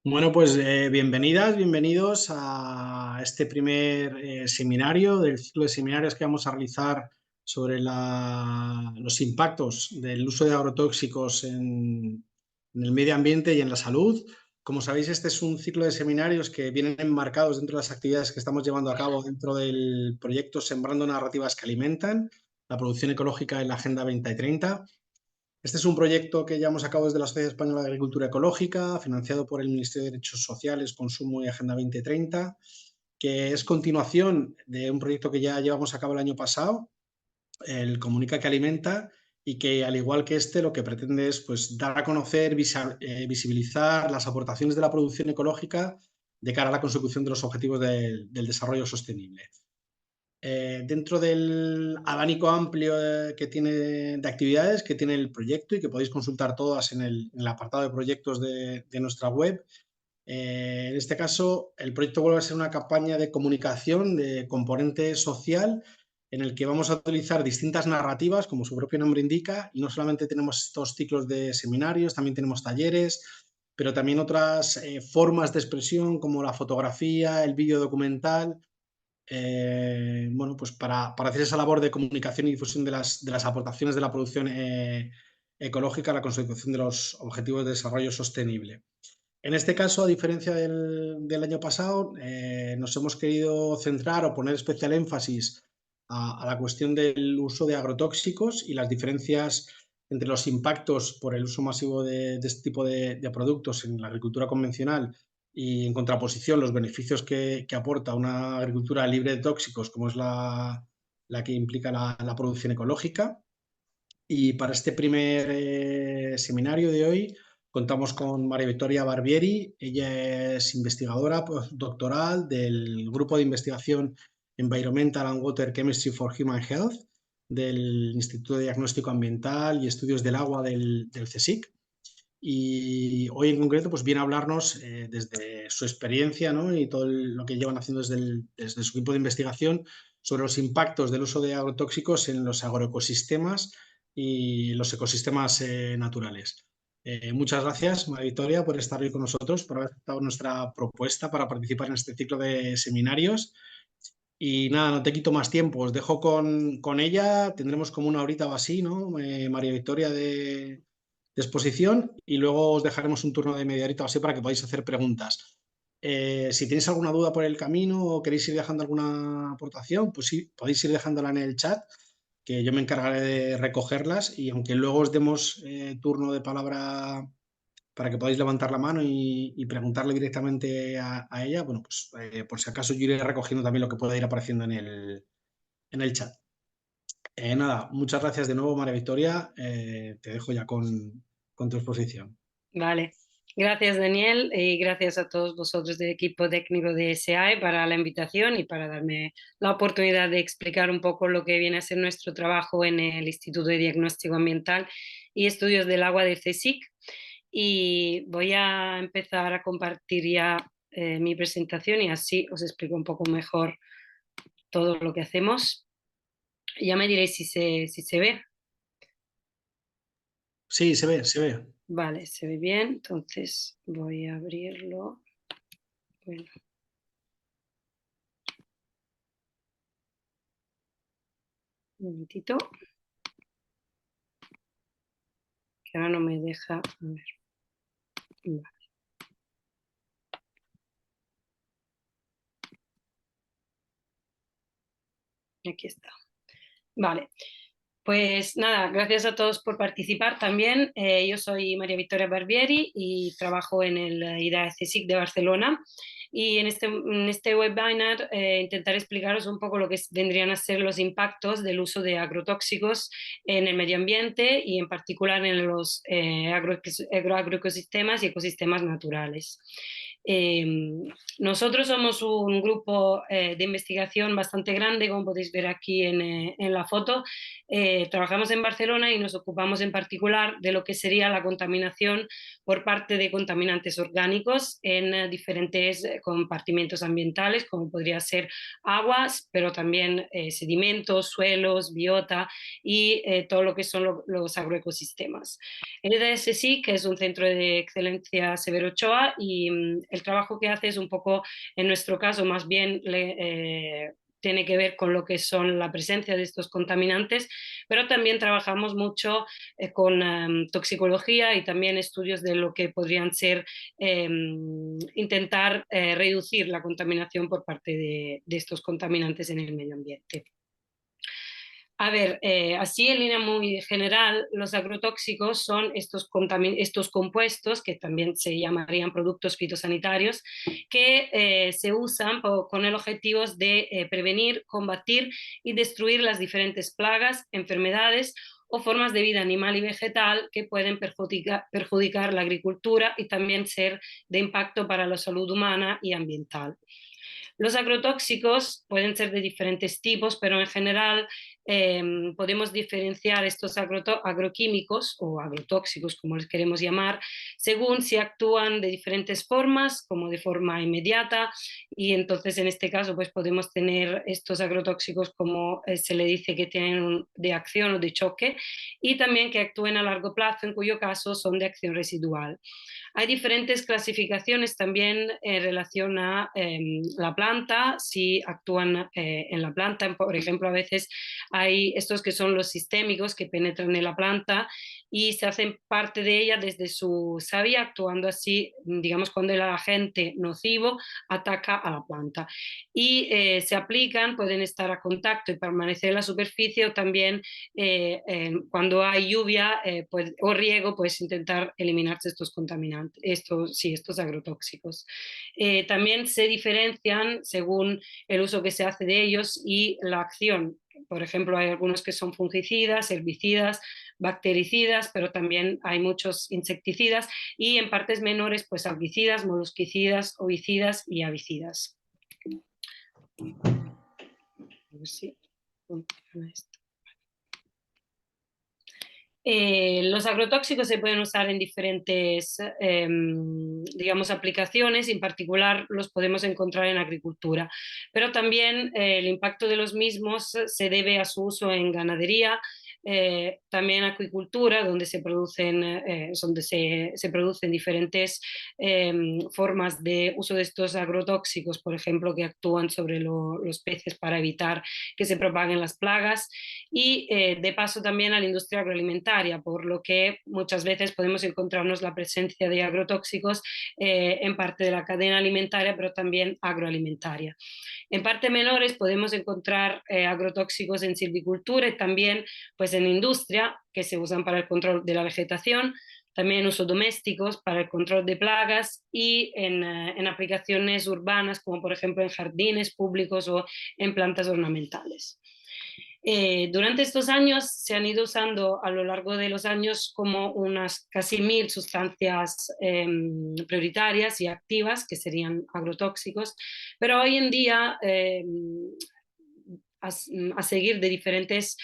Bueno, pues bienvenidas, bienvenidos a este primer seminario del ciclo de seminarios que vamos a realizar sobre los impactos del uso de agrotóxicos en el medio ambiente y en la salud. Como sabéis, este es un ciclo de seminarios que vienen enmarcados dentro de las actividades que estamos llevando a cabo dentro del proyecto Sembrando Narrativas que Alimentan, la producción ecológica en la Agenda 2030. Este es un proyecto que llevamos a cabo desde la Sociedad Española de Agricultura Ecológica, financiado por el Ministerio de Derechos Sociales, Consumo y Agenda 2030, que es continuación de un proyecto que ya llevamos a cabo el año pasado, el Comunica que Alimenta, y que al igual que este lo que pretende es pues, dar a conocer, visibilizar las aportaciones de la producción ecológica de cara a la consecución de los objetivos del desarrollo sostenible. Dentro del abanico amplio que tiene de actividades que tiene el proyecto y que podéis consultar todas en el apartado de proyectos de nuestra web. En este caso, el proyecto vuelve a ser una campaña de comunicación de componente social en el que vamos a utilizar distintas narrativas, como su propio nombre indica, y no solamente tenemos estos ciclos de seminarios, también tenemos talleres, pero también otras formas de expresión como la fotografía, el vídeo documental, bueno, pues para hacer esa labor de comunicación y difusión de las aportaciones de la producción ecológica a la consecución de los objetivos de desarrollo sostenible. En este caso, a diferencia del año pasado, nos hemos querido centrar o poner especial énfasis a la cuestión del uso de agrotóxicos y las diferencias entre los impactos por el uso masivo de este tipo de productos en la agricultura convencional y en contraposición los beneficios que aporta una agricultura libre de tóxicos como es la que implica la producción ecológica. Y para este primer seminario de hoy contamos con María Victoria Barbieri. Ella es investigadora doctoral del Grupo de Investigación Environmental and Water Chemistry for Human Health del Instituto de Diagnóstico Ambiental y Estudios del Agua del CSIC. Y hoy en concreto pues viene a hablarnos desde su experiencia, ¿no? Y todo lo que llevan haciendo desde su equipo de investigación sobre los impactos del uso de agrotóxicos en los agroecosistemas y los ecosistemas naturales. Muchas gracias, María Victoria, por estar hoy con nosotros, por haber aceptado nuestra propuesta para participar en este ciclo de seminarios. Y nada, no te quito más tiempo, os dejo con ella, tendremos como una horita o así, ¿no? María Victoria de exposición y luego os dejaremos un turno de media horita o así para que podáis hacer preguntas. Si tenéis alguna duda por el camino o queréis ir dejando alguna aportación, pues sí, podéis ir dejándola en el chat, que yo me encargaré de recogerlas y aunque luego os demos turno de palabra para que podáis levantar la mano y preguntarle directamente a ella, bueno, pues por si acaso yo iré recogiendo también lo que pueda ir apareciendo en el chat. Nada, muchas gracias de nuevo, María Victoria. Te dejo ya con tu exposición. Vale, gracias Daniel y gracias a todos vosotros del equipo técnico de SEAE para la invitación y para darme la oportunidad de explicar un poco lo que viene a ser nuestro trabajo en el Instituto de Diagnóstico Ambiental y Estudios del Agua de CSIC. Y voy a empezar a compartir ya mi presentación y así os explico un poco mejor todo lo que hacemos. Ya me diréis si se ve. Sí, se ve, se ve. Vale, se ve bien, entonces voy a abrirlo. Bueno. Un momentito. Que ahora no me deja. A ver. Vale. Aquí está. Vale. Pues nada, gracias a todos por participar también. Yo soy María Victoria Barbieri y trabajo en el IDA CSIC de Barcelona. Y en este webinar intentaré explicaros un poco lo que vendrían a ser los impactos del uso de agrotóxicos en el medio ambiente y en particular en los agroecosistemas y ecosistemas naturales. Nosotros somos un grupo de investigación bastante grande, como podéis ver aquí en la foto. Trabajamos en Barcelona y nos ocupamos en particular de lo que sería la contaminación por parte de contaminantes orgánicos en diferentes compartimentos ambientales, como podría ser aguas, pero también sedimentos, suelos, biota y todo lo que son los agroecosistemas. El EDSSI, que es un centro de excelencia Severo Ochoa, y el trabajo que hace es un poco, en nuestro caso, más bien tiene que ver con lo que son la presencia de estos contaminantes, pero también trabajamos mucho con toxicología y también estudios de lo que podrían ser intentar reducir la contaminación por parte de estos contaminantes en el medio ambiente. A ver, así en línea muy general, los agrotóxicos son estos compuestos, que también se llamarían productos fitosanitarios, que se usan con el objetivo de prevenir, combatir y destruir las diferentes plagas, enfermedades o formas de vida animal y vegetal que pueden perjudicar la agricultura y también ser de impacto para la salud humana y ambiental. Los agrotóxicos pueden ser de diferentes tipos, pero en general podemos diferenciar estos agroquímicos o agrotóxicos, como les queremos llamar, según si actúan de diferentes formas, como de forma inmediata, y entonces en este caso pues podemos tener estos agrotóxicos como se le dice que tienen de acción o de choque, y también que actúen a largo plazo, en cuyo caso son de acción residual. Hay diferentes clasificaciones también en relación a la planta, si actúan en la planta, por ejemplo, a veces hay estos que son los sistémicos que penetran en la planta y se hacen parte de ella desde su savia, actuando así, digamos, cuando el agente nocivo ataca a la planta. Y se aplican, pueden estar a contacto y permanecer en la superficie, o también cuando hay lluvia o riego, pues intentar eliminarse estos contaminantes, estos agrotóxicos. También se diferencian según el uso que se hace de ellos y la acción. Por ejemplo, hay algunos que son fungicidas, herbicidas, bactericidas, pero también hay muchos insecticidas y en partes menores, pues algicidas, molusquicidas, ovicidas y avicidas. A ver si funciona esto. Los agrotóxicos se pueden usar en diferentes, digamos, aplicaciones, y en particular los podemos encontrar en agricultura, pero también el impacto de los mismos se debe a su uso en ganadería, también acuicultura, donde se producen diferentes formas de uso de estos agrotóxicos, por ejemplo, que actúan sobre los peces para evitar que se propaguen las plagas, y de paso también a la industria agroalimentaria, por lo que muchas veces podemos encontrarnos la presencia de agrotóxicos en parte de la cadena alimentaria, pero también agroalimentaria. En parte menores podemos encontrar agrotóxicos en silvicultura y también pues, en industria, que se usan para el control de la vegetación, también usos domésticos para el control de plagas y en aplicaciones urbanas, como por ejemplo en jardines públicos o en plantas ornamentales. Durante estos años se han ido usando a lo largo de los años como unas casi 1000 sustancias prioritarias y activas, que serían agrotóxicos, pero hoy en día a seguir de diferentes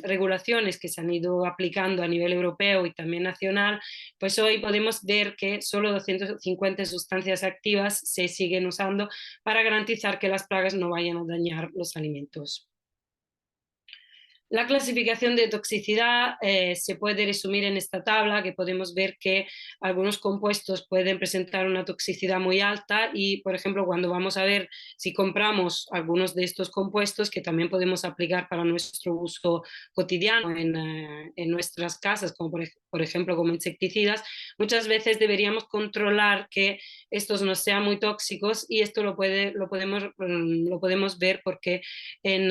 regulaciones que se han ido aplicando a nivel europeo y también nacional, pues hoy podemos ver que solo 250 sustancias activas se siguen usando para garantizar que las plagas no vayan a dañar los alimentos. La clasificación de toxicidad se puede resumir en esta tabla, que podemos ver que algunos compuestos pueden presentar una toxicidad muy alta y, por ejemplo, cuando vamos a ver si compramos algunos de estos compuestos, que también podemos aplicar para nuestro uso cotidiano en nuestras casas, como por ejemplo como insecticidas, muchas veces deberíamos controlar que estos no sean muy tóxicos, y esto lo podemos ver porque en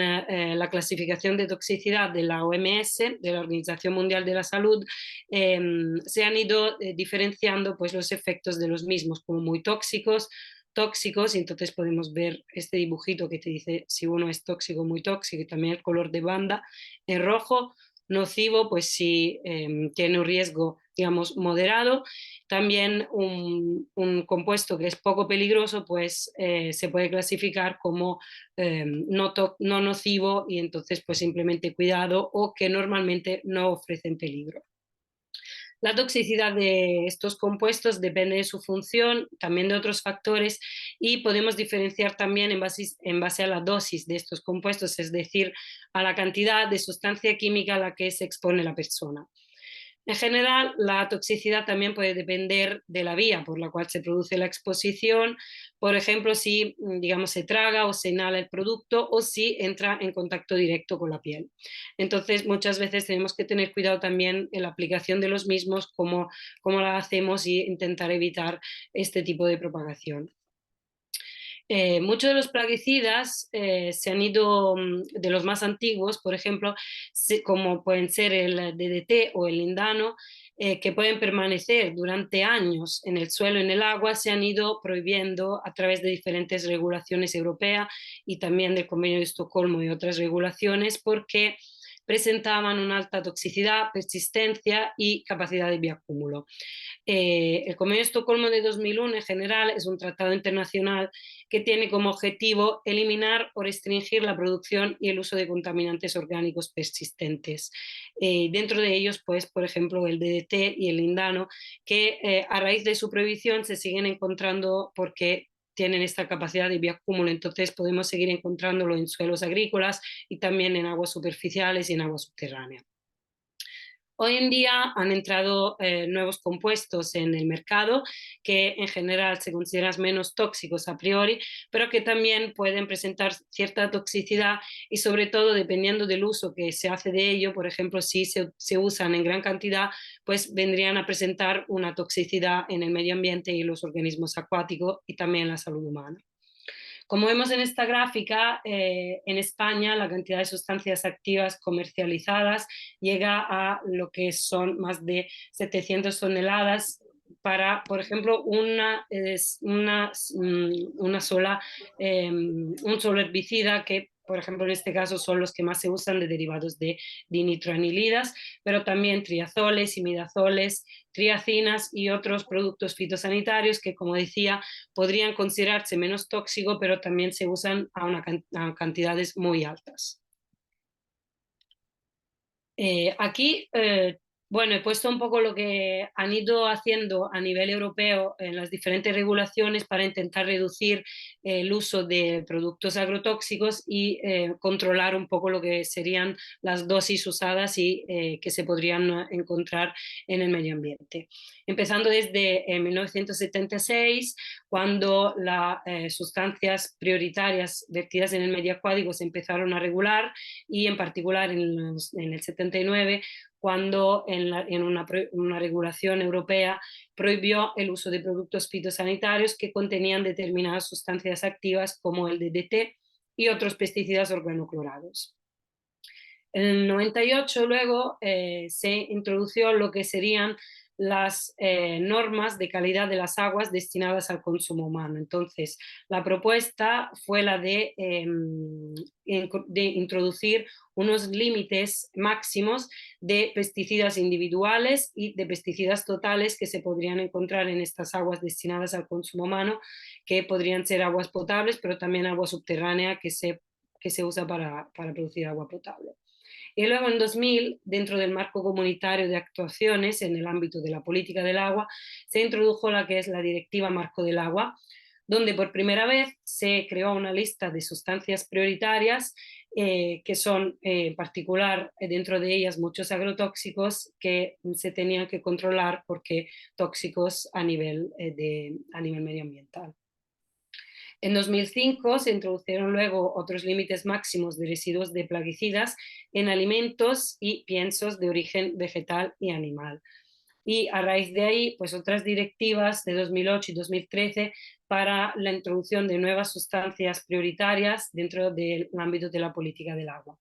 la clasificación de toxicidad de la OMS, de la Organización Mundial de la Salud, se han ido diferenciando pues, los efectos de los mismos como muy tóxicos, y entonces podemos ver este dibujito que te dice si uno es tóxico, muy tóxico, y también el color de banda en rojo. Nocivo, pues si tiene un riesgo digamos, moderado. También un compuesto que es poco peligroso, pues se puede clasificar como no nocivo, y entonces pues simplemente cuidado, o que normalmente no ofrecen peligro. La toxicidad de estos compuestos depende de su función, también de otros factores, y podemos diferenciar también en base a la dosis de estos compuestos, es decir, a la cantidad de sustancia química a la que se expone la persona. En general, la toxicidad también puede depender de la vía por la cual se produce la exposición, por ejemplo, si, digamos, se traga o se inhala el producto, o si entra en contacto directo con la piel. Entonces, muchas veces tenemos que tener cuidado también en la aplicación de los mismos, cómo la hacemos, y intentar evitar este tipo de propagación. Muchos de los plaguicidas se han ido, de los más antiguos, por ejemplo, como pueden ser el DDT o el lindano, que pueden permanecer durante años en el suelo, en el agua, se han ido prohibiendo a través de diferentes regulaciones europeas y también del Convenio de Estocolmo y otras regulaciones, porque presentaban una alta toxicidad, persistencia y capacidad de bioacúmulo. El Convenio de Estocolmo de 2001 en general es un tratado internacional que tiene como objetivo eliminar o restringir la producción y el uso de contaminantes orgánicos persistentes. Dentro de ellos, pues, por ejemplo, el DDT y el lindano, que a raíz de su prohibición se siguen encontrando porque tienen esta capacidad de bioacúmulo, entonces podemos seguir encontrándolo en suelos agrícolas y también en aguas superficiales y en agua subterránea. Hoy en día han entrado nuevos compuestos en el mercado que en general se consideran menos tóxicos a priori, pero que también pueden presentar cierta toxicidad, y sobre todo dependiendo del uso que se hace de ello. Por ejemplo, si se usan en gran cantidad, pues vendrían a presentar una toxicidad en el medio ambiente y los organismos acuáticos, y también en la salud humana. Como vemos en esta gráfica, en España la cantidad de sustancias activas comercializadas llega a lo que son más de 700 toneladas para, por ejemplo, un solo herbicida, que por ejemplo en este caso son los que más se usan, de derivados de dinitroanilidas, pero también triazoles, imidazoles, triacinas y otros productos fitosanitarios que, como decía, podrían considerarse menos tóxicos, pero también se usan a cantidades muy altas. Aquí, bueno, he puesto un poco lo que han ido haciendo a nivel europeo en las diferentes regulaciones para intentar reducir el uso de productos agrotóxicos y controlar un poco lo que serían las dosis usadas y que se podrían encontrar en el medio ambiente. Empezando desde 1976, cuando las sustancias prioritarias vertidas en el medio acuático se empezaron a regular, y en particular en el 79, cuando en una regulación europea prohibió el uso de productos fitosanitarios que contenían determinadas sustancias activas como el DDT y otros pesticidas organoclorados. En el 98 luego se introdujo lo que serían las normas de calidad de las aguas destinadas al consumo humano. Entonces, la propuesta fue la de introducir unos límites máximos de pesticidas individuales y de pesticidas totales que se podrían encontrar en estas aguas destinadas al consumo humano, que podrían ser aguas potables, pero también agua subterránea que se usa para producir agua potable. Y luego en 2000, dentro del marco comunitario de actuaciones en el ámbito de la política del agua, se introdujo la que es la Directiva Marco del Agua, donde por primera vez se creó una lista de sustancias prioritarias, que son en particular dentro de ellas muchos agrotóxicos que se tenían que controlar porque tóxicos a nivel medioambiental. En 2005 se introdujeron luego otros límites máximos de residuos de plaguicidas en alimentos y piensos de origen vegetal y animal. Y a raíz de ahí, pues otras directivas de 2008 y 2013 para la introducción de nuevas sustancias prioritarias dentro del ámbito de la política del agua.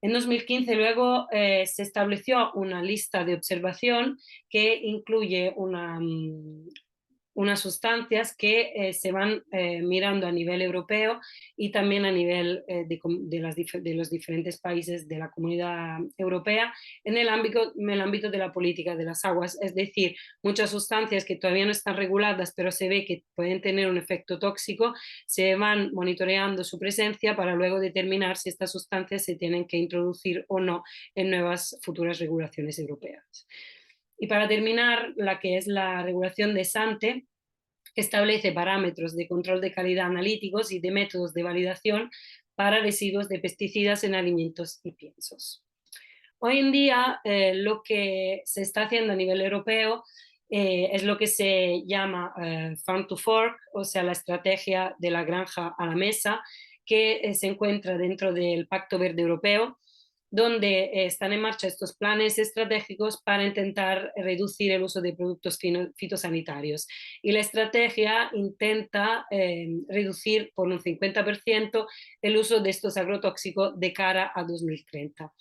En 2015 luego se estableció una lista de observación que incluye unas sustancias que se van mirando a nivel europeo y también a nivel de los diferentes países de la Comunidad Europea en el ámbito de la política de las aguas. Es decir, muchas sustancias que todavía no están reguladas, pero se ve que pueden tener un efecto tóxico, se van monitoreando su presencia para luego determinar si estas sustancias se tienen que introducir o no en nuevas futuras regulaciones europeas. Y para terminar, la que es la regulación de SANTE, que establece parámetros de control de calidad analíticos y de métodos de validación para residuos de pesticidas en alimentos y piensos. Hoy en día lo que se está haciendo a nivel europeo es lo que se llama Farm to Fork, o sea, la estrategia de la granja a la mesa, que se encuentra dentro del Pacto Verde Europeo, donde están en marcha estos planes estratégicos para intentar reducir el uso de productos fitosanitarios. Y la estrategia intenta reducir por un 50% el uso de estos agrotóxicos de cara a 2030.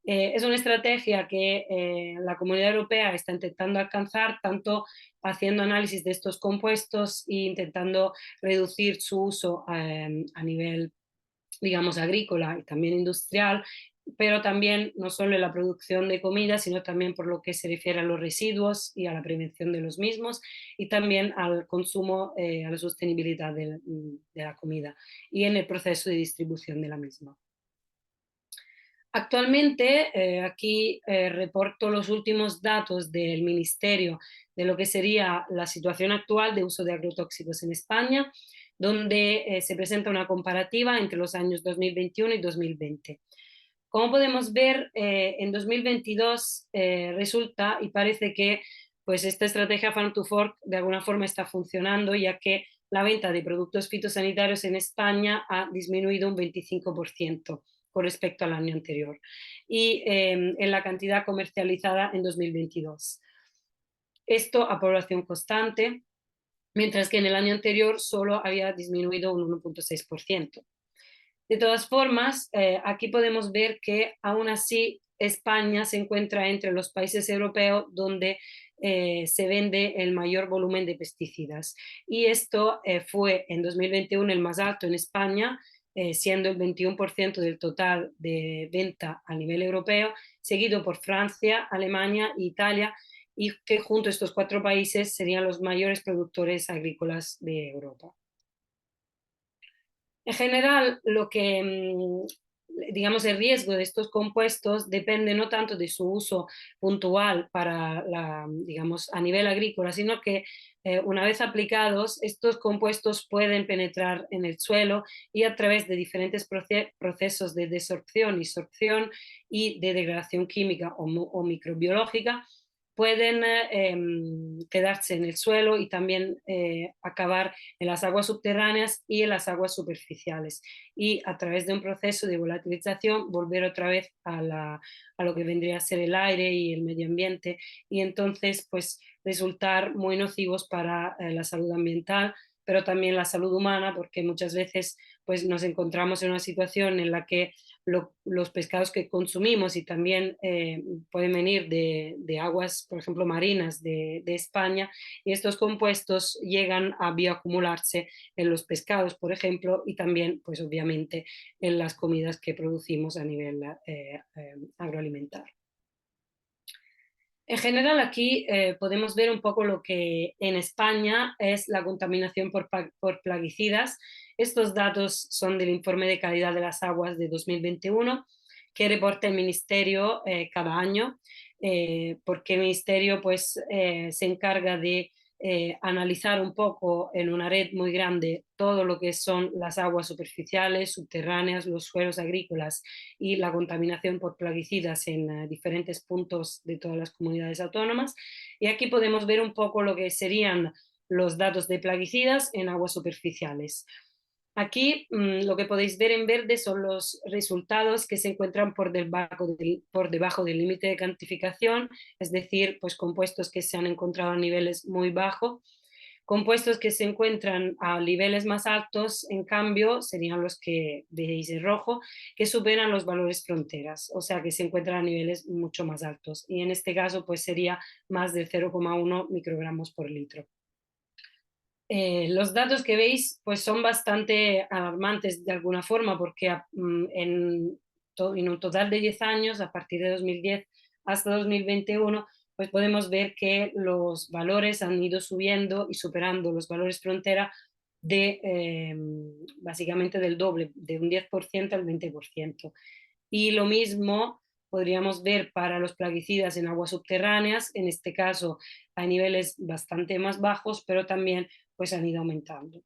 Es una estrategia que la Comunidad Europea está intentando alcanzar, tanto haciendo análisis de estos compuestos e intentando reducir su uso a nivel, digamos, agrícola y también industrial, pero también no solo en la producción de comida, sino también por lo que se refiere a los residuos y a la prevención de los mismos, y también al consumo, a la sostenibilidad de la comida y en el proceso de distribución de la misma. Actualmente, aquí reporto los últimos datos del Ministerio de lo que sería la situación actual de uso de agrotóxicos en España, donde se presenta una comparativa entre los años 2021 y 2020. Como podemos ver, en 2022 resulta y parece que pues, esta estrategia Farm to Fork de alguna forma está funcionando, ya que la venta de productos fitosanitarios en España ha disminuido un 25% con respecto al año anterior y en la cantidad comercializada en 2022. Esto a población constante, mientras que en el año anterior solo había disminuido un 1,6%. De todas formas, aquí podemos ver que aún así España se encuentra entre los países europeos donde se vende el mayor volumen de pesticidas. Y esto fue en 2021 el más alto en España, siendo el 21% del total de venta a nivel europeo, seguido por Francia, Alemania e Italia, y que junto a estos cuatro países serían los mayores productores agrícolas de Europa. En general, lo que, digamos, el riesgo de estos compuestos depende no tanto de su uso puntual para digamos, a nivel agrícola, sino que una vez aplicados, estos compuestos pueden penetrar en el suelo y a través de diferentes procesos de desorción y sorción y de degradación química o microbiológica, pueden quedarse en el suelo y también acabar en las aguas subterráneas y en las aguas superficiales. Y a través de un proceso de volatilización volver otra vez a lo que vendría a ser el aire y el medio ambiente y entonces pues resultar muy nocivos para la salud ambiental, pero también la salud humana, porque muchas veces pues nos encontramos en una situación en la que los pescados que consumimos y también pueden venir de aguas, por ejemplo, marinas de España, y estos compuestos llegan a bioacumularse en los pescados, por ejemplo, y también, pues obviamente, en las comidas que producimos a nivel agroalimentario. En general, aquí podemos ver un poco lo que en España es la contaminación por plaguicidas. Estos datos son del informe de calidad de las aguas de 2021 que reporta el Ministerio cada año, porque el Ministerio pues, se encarga de analizar un poco en una red muy grande todo lo que son las aguas superficiales, subterráneas, los suelos agrícolas y la contaminación por plaguicidas en diferentes puntos de todas las comunidades autónomas. Y aquí podemos ver un poco lo que serían los datos de plaguicidas en aguas superficiales. Aquí lo que podéis ver en verde son los resultados que se encuentran por debajo del límite de cuantificación, es decir, pues compuestos que se han encontrado a niveles muy bajos. Compuestos que se encuentran a niveles más altos, en cambio, serían los que veis en rojo, que superan los valores fronteras, o sea que se encuentran a niveles mucho más altos. Y en este caso, pues sería más de 0,1 microgramos por litro. Los datos que veis pues son bastante alarmantes de alguna forma porque en un total de 10 años, a partir de 2010 hasta 2021, pues podemos ver que los valores han ido subiendo y superando los valores frontera básicamente del doble, de un 10% al 20%. Y lo mismo podríamos ver para los plaguicidas en aguas subterráneas, en este caso a niveles bastante más bajos, pero también pues han ido aumentando.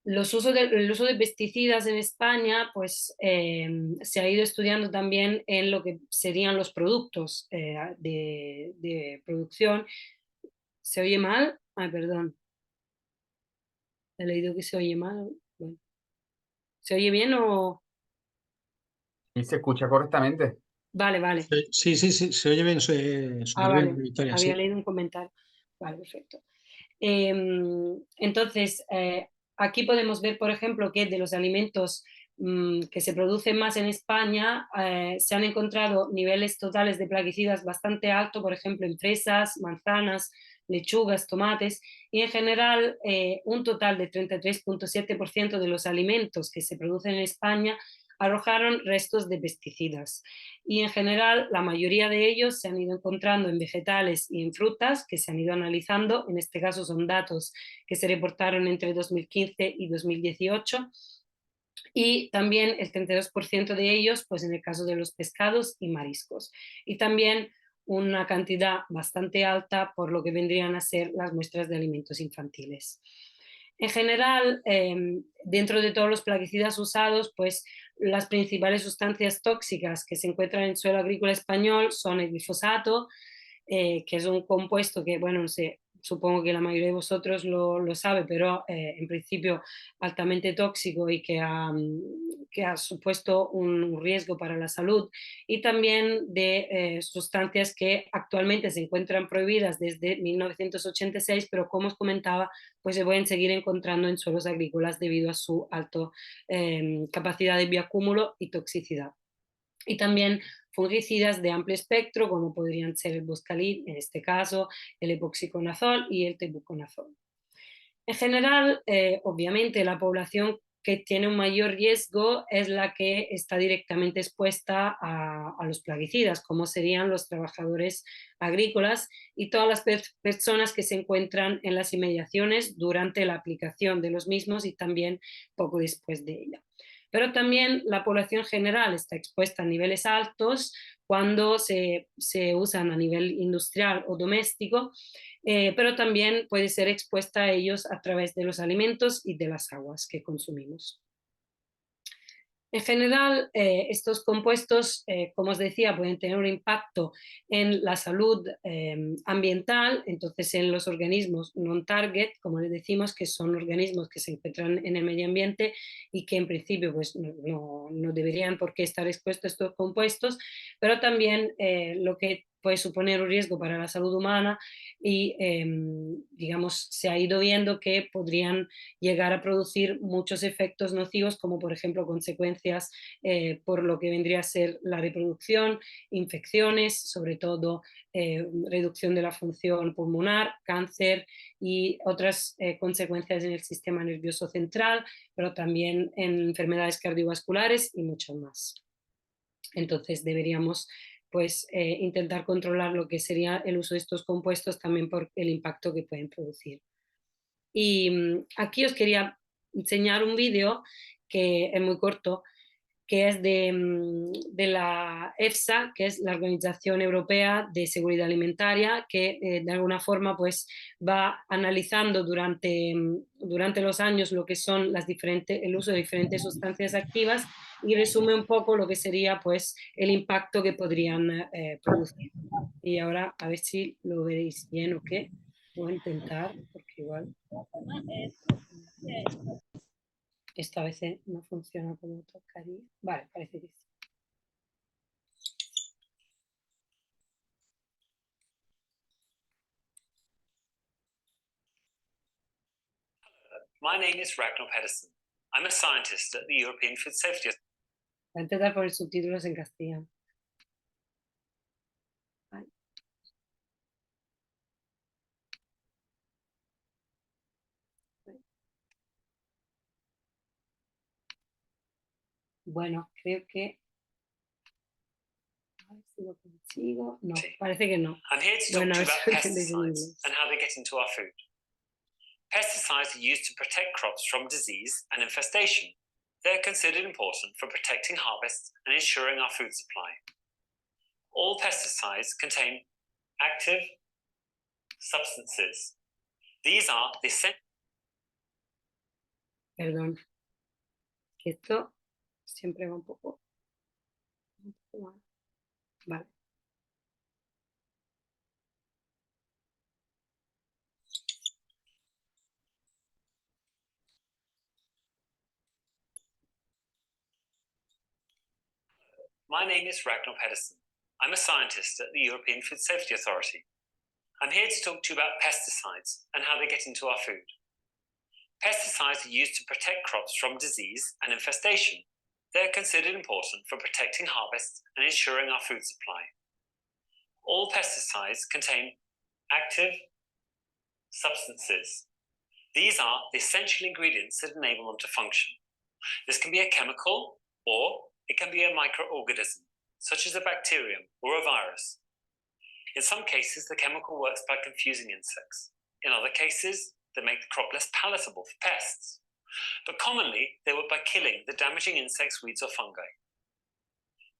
El uso de pesticidas en España pues, se ha ido estudiando también en lo que serían los productos de producción. ¿Se oye mal? Ay, perdón. He leído que se oye mal. Bueno. ¿Se oye bien o...? Y se escucha correctamente. Vale, vale. Sí, sí, sí, se oye bien, Vale. Victoria, Había sí. leído un comentario. Vale, perfecto. Entonces, aquí podemos ver, por ejemplo, que de los alimentos que se producen más en España se han encontrado niveles totales de plaguicidas bastante altos, por ejemplo, en fresas, manzanas, lechugas, tomates, y en general un total de 33,7% de los alimentos que se producen en España arrojaron restos de pesticidas. Y en general la mayoría de ellos se han ido encontrando en vegetales y en frutas que se han ido analizando. En este caso son datos que se reportaron entre 2015 y 2018. Y también el 32% de ellos, pues en el caso de los pescados y mariscos. Y también una cantidad bastante alta por lo que vendrían a ser las muestras de alimentos infantiles. En general, dentro de todos los plaguicidas usados, pues las principales sustancias tóxicas que se encuentran en el suelo agrícola español son el glifosato, que es un compuesto que, bueno, no sé, supongo que la mayoría de vosotros lo sabe, pero en principio altamente tóxico y que ha supuesto un riesgo para la salud, y también de sustancias que actualmente se encuentran prohibidas desde 1986, pero como os comentaba, pues se pueden seguir encontrando en suelos agrícolas debido a su alta capacidad de bioacúmulo y toxicidad. Y también fungicidas de amplio espectro, como podrían ser el boscalid, en este caso, el epoxiconazol y el tebuconazol. En general, obviamente, la población que tiene un mayor riesgo es la que está directamente expuesta a los plaguicidas, como serían los trabajadores agrícolas y todas las personas que se encuentran en las inmediaciones durante la aplicación de los mismos y también poco después de ella. Pero también la población general está expuesta a niveles altos cuando se usan a nivel industrial o doméstico, pero también puede ser expuesta a ellos a través de los alimentos y de las aguas que consumimos. En general, estos compuestos, como os decía, pueden tener un impacto en la salud ambiental, entonces en los organismos non-target, como les decimos, que son organismos que se encuentran en el medio ambiente y que en principio pues, no deberían por qué estar expuestos a estos compuestos, pero también lo que puede suponer un riesgo para la salud humana y, digamos, se ha ido viendo que podrían llegar a producir muchos efectos nocivos, como por ejemplo consecuencias por lo que vendría a ser la reproducción, infecciones, sobre todo reducción de la función pulmonar, cáncer y otras consecuencias en el sistema nervioso central, pero también en enfermedades cardiovasculares y mucho más. Entonces deberíamos pues intentar controlar lo que sería el uso de estos compuestos también por el impacto que pueden producir. Y aquí os quería enseñar un vídeo que es muy corto, que es de la EFSA, que es la Organización Europea de Seguridad Alimentaria, que de alguna forma pues, va analizando durante los años lo que son el uso de diferentes sustancias activas y resume un poco lo que sería pues, el impacto que podrían producir. Y ahora a ver si lo veréis bien o qué. Voy a intentar, porque igual esta vez no funciona como tocaría. Vale, parece que sí. My name is Ragnar Pedersen. I'm a scientist at the European Food Safety Authority. Voy a intentar poner subtítulos en castellano. Vale. Bueno, creo que... A ver si lo consigo. No, Sí. parece que no. I'm here to talk Bueno, to a you ver about si lo entendéis en pesticides inglés. and how they get into our food. Pesticides are used to protect crops from disease and infestation. They are considered important for protecting harvests and ensuring our food supply. All pesticides contain active substances. These are the essential. Perdón. Que esto siempre va un poco mal. Vale. My name is Ragnar Pedersen. I'm a scientist at the European Food Safety Authority. I'm here to talk to you about pesticides and how they get into our food. Pesticides are used to protect crops from disease and infestation. They are considered important for protecting harvests and ensuring our food supply. All pesticides contain active substances. These are the essential ingredients that enable them to function. This can be a chemical or it can be a microorganism, such as a bacterium or a virus. In some cases, the chemical works by confusing insects. In other cases, they make the crop less palatable for pests. But commonly, they work by killing the damaging insects, weeds, or fungi.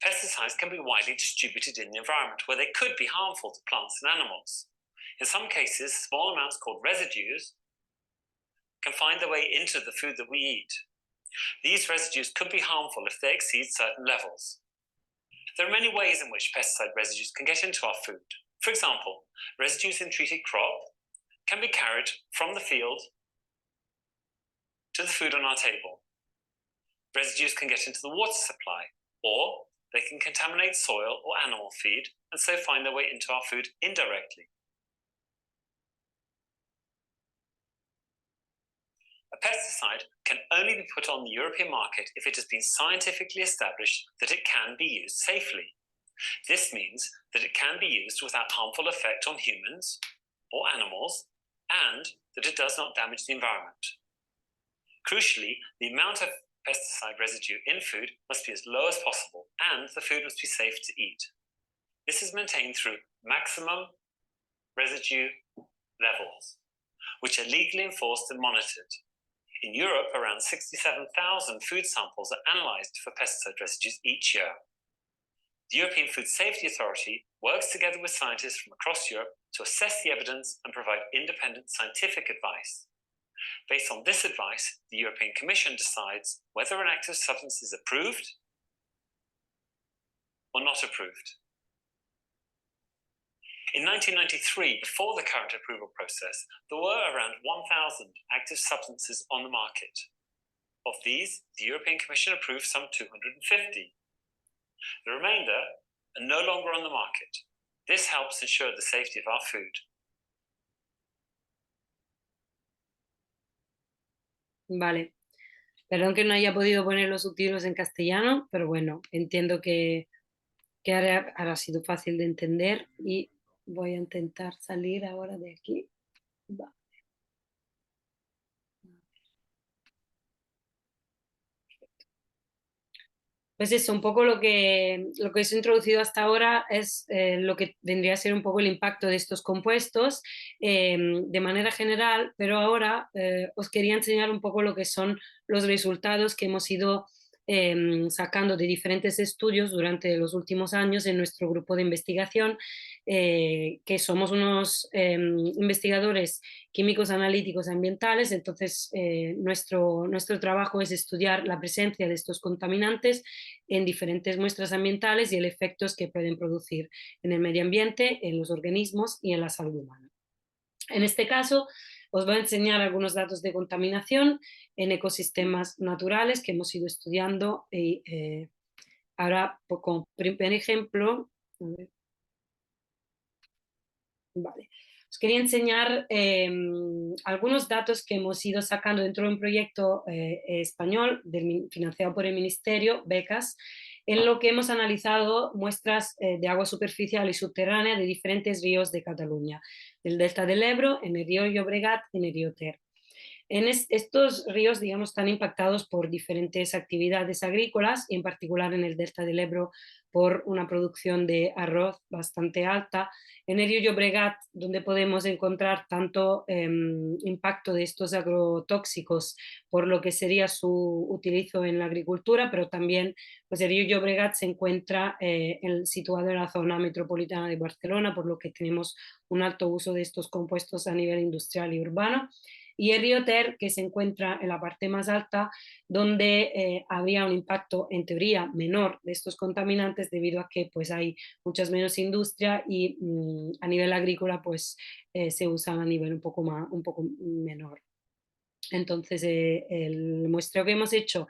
Pesticides can be widely distributed in the environment where they could be harmful to plants and animals. In some cases, small amounts called residues can find their way into the food that we eat. These residues could be harmful if they exceed certain levels. There are many ways in which pesticide residues can get into our food. For example, residues in treated crop can be carried from the field to the food on our table. Residues can get into the water supply, or they can contaminate soil or animal feed and so find their way into our food indirectly. A pesticide can only be put on the European market if it has been scientifically established that it can be used safely. This means that it can be used without harmful effect on humans or animals, and that it does not damage the environment. Crucially, the amount of pesticide residue in food must be as low as possible, and the food must be safe to eat. This is maintained through maximum residue levels, which are legally enforced and monitored. In Europe, around 67,000 food samples are analysed for pesticide residues each year. The European Food Safety Authority works together with scientists from across Europe to assess the evidence and provide independent scientific advice. Based on this advice, the European Commission decides whether an active substance is approved or not approved. In 1993, before the current approval process, there were around 1,000 active substances on the market. Of these, the European Commission approved some 250. The remainder are no longer on the market. This helps ensure the safety of our food. Vale. Perdón que no haya podido poner los subtítulos en castellano, pero bueno, entiendo que ahora ha sido fácil de entender y voy a intentar salir ahora de aquí. Va. Pues eso, un poco lo que os he introducido hasta ahora es lo que vendría a ser un poco el impacto de estos compuestos de manera general, pero ahora os quería enseñar un poco lo que son los resultados que hemos ido sacando de diferentes estudios durante los últimos años en nuestro grupo de investigación, que somos unos investigadores químicos analíticos ambientales. Entonces nuestro trabajo es estudiar la presencia de estos contaminantes en diferentes muestras ambientales y el efectos que pueden producir en el medio ambiente, en los organismos y en la salud humana. En este caso, os voy a enseñar algunos datos de contaminación en ecosistemas naturales que hemos ido estudiando y ahora, como primer ejemplo, vale. Os quería enseñar algunos datos que hemos ido sacando dentro de un proyecto español financiado por el Ministerio, becas, en lo que hemos analizado muestras de agua superficial y subterránea de diferentes ríos de Cataluña, del delta del Ebro, en el río Llobregat y en el río Ter. Estos ríos, digamos, están impactados por diferentes actividades agrícolas y en particular en el delta del Ebro por una producción de arroz bastante alta. En el río Llobregat, donde podemos encontrar tanto impacto de estos agrotóxicos por lo que sería su utilizo en la agricultura, pero también pues el río Llobregat se encuentra situado en la zona metropolitana de Barcelona, por lo que tenemos un alto uso de estos compuestos a nivel industrial y urbano. Y el río Ter, que se encuentra en la parte más alta, donde había un impacto en teoría menor de estos contaminantes debido a que pues hay muchas menos industria y a nivel agrícola pues se usan a nivel un poco menor. Entonces, el muestreo que hemos hecho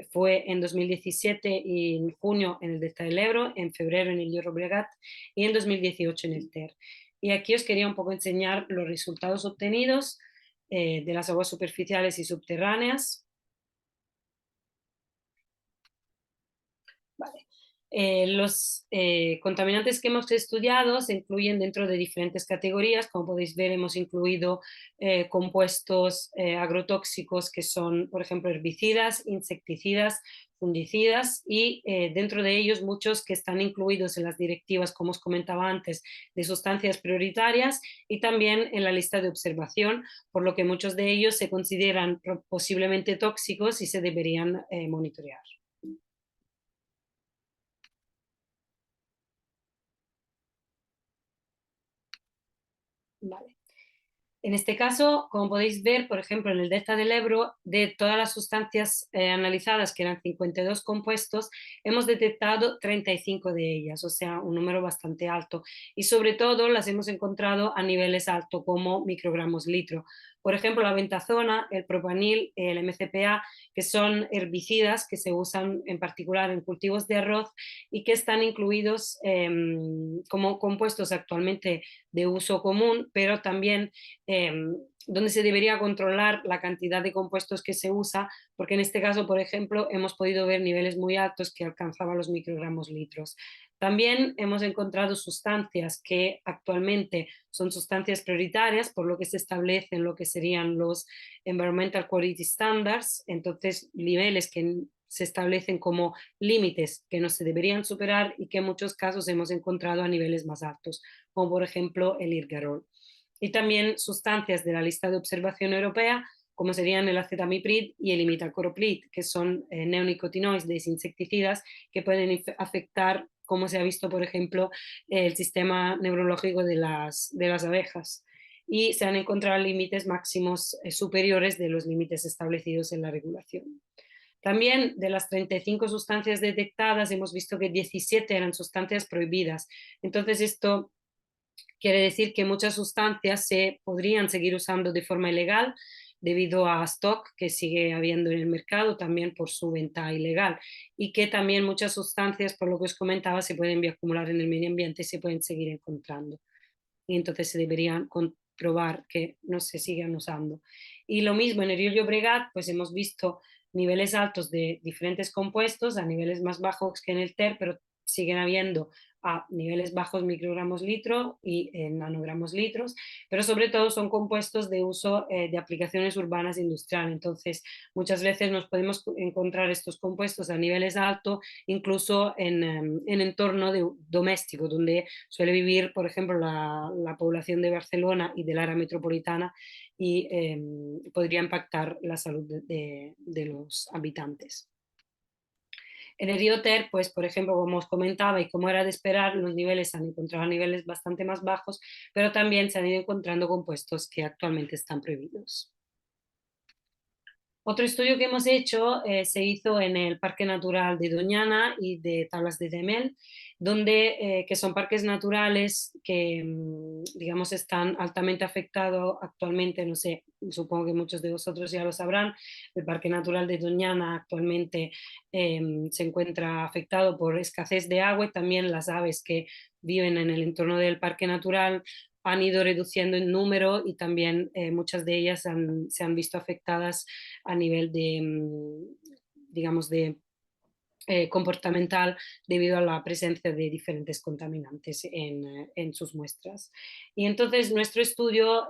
fue en 2017 y en junio en el delta del Ebro, en febrero en el Llobregat y en 2018 en el Ter. Y aquí os quería un poco enseñar los resultados obtenidos de las aguas superficiales y subterráneas. Vale. Los contaminantes que hemos estudiado se incluyen dentro de diferentes categorías. Como podéis ver, hemos incluido compuestos agrotóxicos que son, por ejemplo, herbicidas, insecticidas, fungicidas y dentro de ellos muchos que están incluidos en las directivas, como os comentaba antes, de sustancias prioritarias y también en la lista de observación, por lo que muchos de ellos se consideran posiblemente tóxicos y se deberían monitorear. Vale. En este caso, como podéis ver, por ejemplo, en el delta del Ebro, de todas las sustancias analizadas, que eran 52 compuestos, hemos detectado 35 de ellas, o sea, un número bastante alto. Y sobre todo las hemos encontrado a niveles altos, como microgramos litro. Por ejemplo, la bentazona, el propanil, el MCPA, que son herbicidas que se usan en particular en cultivos de arroz y que están incluidos como compuestos actualmente de uso común, pero también donde se debería controlar la cantidad de compuestos que se usa, porque en este caso, por ejemplo, hemos podido ver niveles muy altos que alcanzaban los microgramos litros. También hemos encontrado sustancias que actualmente son sustancias prioritarias, por lo que se establecen lo que serían los Environmental Quality Standards, entonces niveles que se establecen como límites que no se deberían superar y que en muchos casos hemos encontrado a niveles más altos, como por ejemplo el irgarol. Y también sustancias de la lista de observación europea, como serían el acetamiprid y el imidacloprid, que son neonicotinoides insecticidas que pueden afectar, como se ha visto, por ejemplo, el sistema neurológico de las abejas. Y se han encontrado límites máximos superiores de los límites establecidos en la regulación. También de las 35 sustancias detectadas hemos visto que 17 eran sustancias prohibidas. Entonces esto quiere decir que muchas sustancias se podrían seguir usando de forma ilegal debido a stock que sigue habiendo en el mercado, también por su venta ilegal, y que también muchas sustancias, por lo que os comentaba, se pueden acumular en el medio ambiente y se pueden seguir encontrando. Y entonces se deberían comprobar que no se sigan usando. Y lo mismo en el río Llobregat, pues hemos visto niveles altos de diferentes compuestos, a niveles más bajos que en el Ter, pero siguen habiendo a niveles bajos microgramos litro y nanogramos litros, pero sobre todo son compuestos de uso de aplicaciones urbanas e industriales. Entonces, muchas veces nos podemos encontrar estos compuestos a niveles altos, incluso en entorno doméstico, donde suele vivir, por ejemplo, la población de Barcelona y del área metropolitana y podría impactar la salud de los habitantes. En el río Ter, pues, por ejemplo, como os comentaba y como era de esperar, los niveles se han encontrado a niveles bastante más bajos, pero también se han ido encontrando compuestos que actualmente están prohibidos. Otro estudio que hemos hecho se hizo en el Parque Natural de Doñana y de Tablas de Temel, que son parques naturales que, digamos, están altamente afectados actualmente, no sé, supongo que muchos de vosotros ya lo sabrán, el Parque Natural de Doñana actualmente se encuentra afectado por escasez de agua y también las aves que viven en el entorno del Parque Natural han ido reduciendo en número y también muchas de ellas se han visto afectadas a nivel de, digamos, de comportamental debido a la presencia de diferentes contaminantes en sus muestras. Y entonces nuestro estudio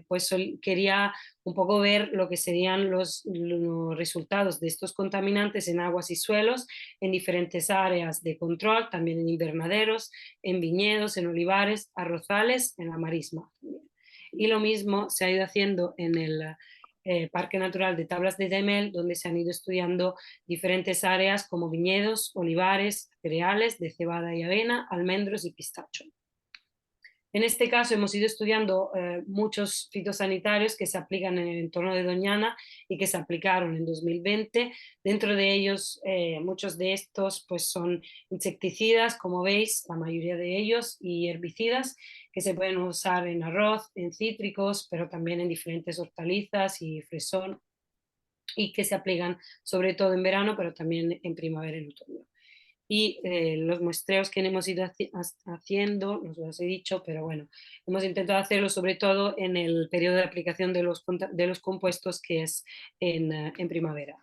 pues quería un poco ver lo que serían los resultados de estos contaminantes en aguas y suelos en diferentes áreas de control, también en invernaderos, en viñedos, en olivares, arrozales, en la marisma también. Y lo mismo se ha ido haciendo en el Parque Natural de Tablas de Daimiel, donde se han ido estudiando diferentes áreas como viñedos, olivares, cereales de cebada y avena, almendros y pistacho. En este caso hemos ido estudiando muchos fitosanitarios que se aplican en el entorno de Doñana y que se aplicaron en 2020. Dentro de ellos, muchos de estos pues, son insecticidas, como veis, la mayoría de ellos, y herbicidas que se pueden usar en arroz, en cítricos, pero también en diferentes hortalizas y fresón, y que se aplican sobre todo en verano, pero también en primavera y en otoño. Y los muestreos que hemos ido haciendo, no los he dicho, pero bueno, hemos intentado hacerlo sobre todo en el periodo de aplicación de los compuestos, que es en primavera.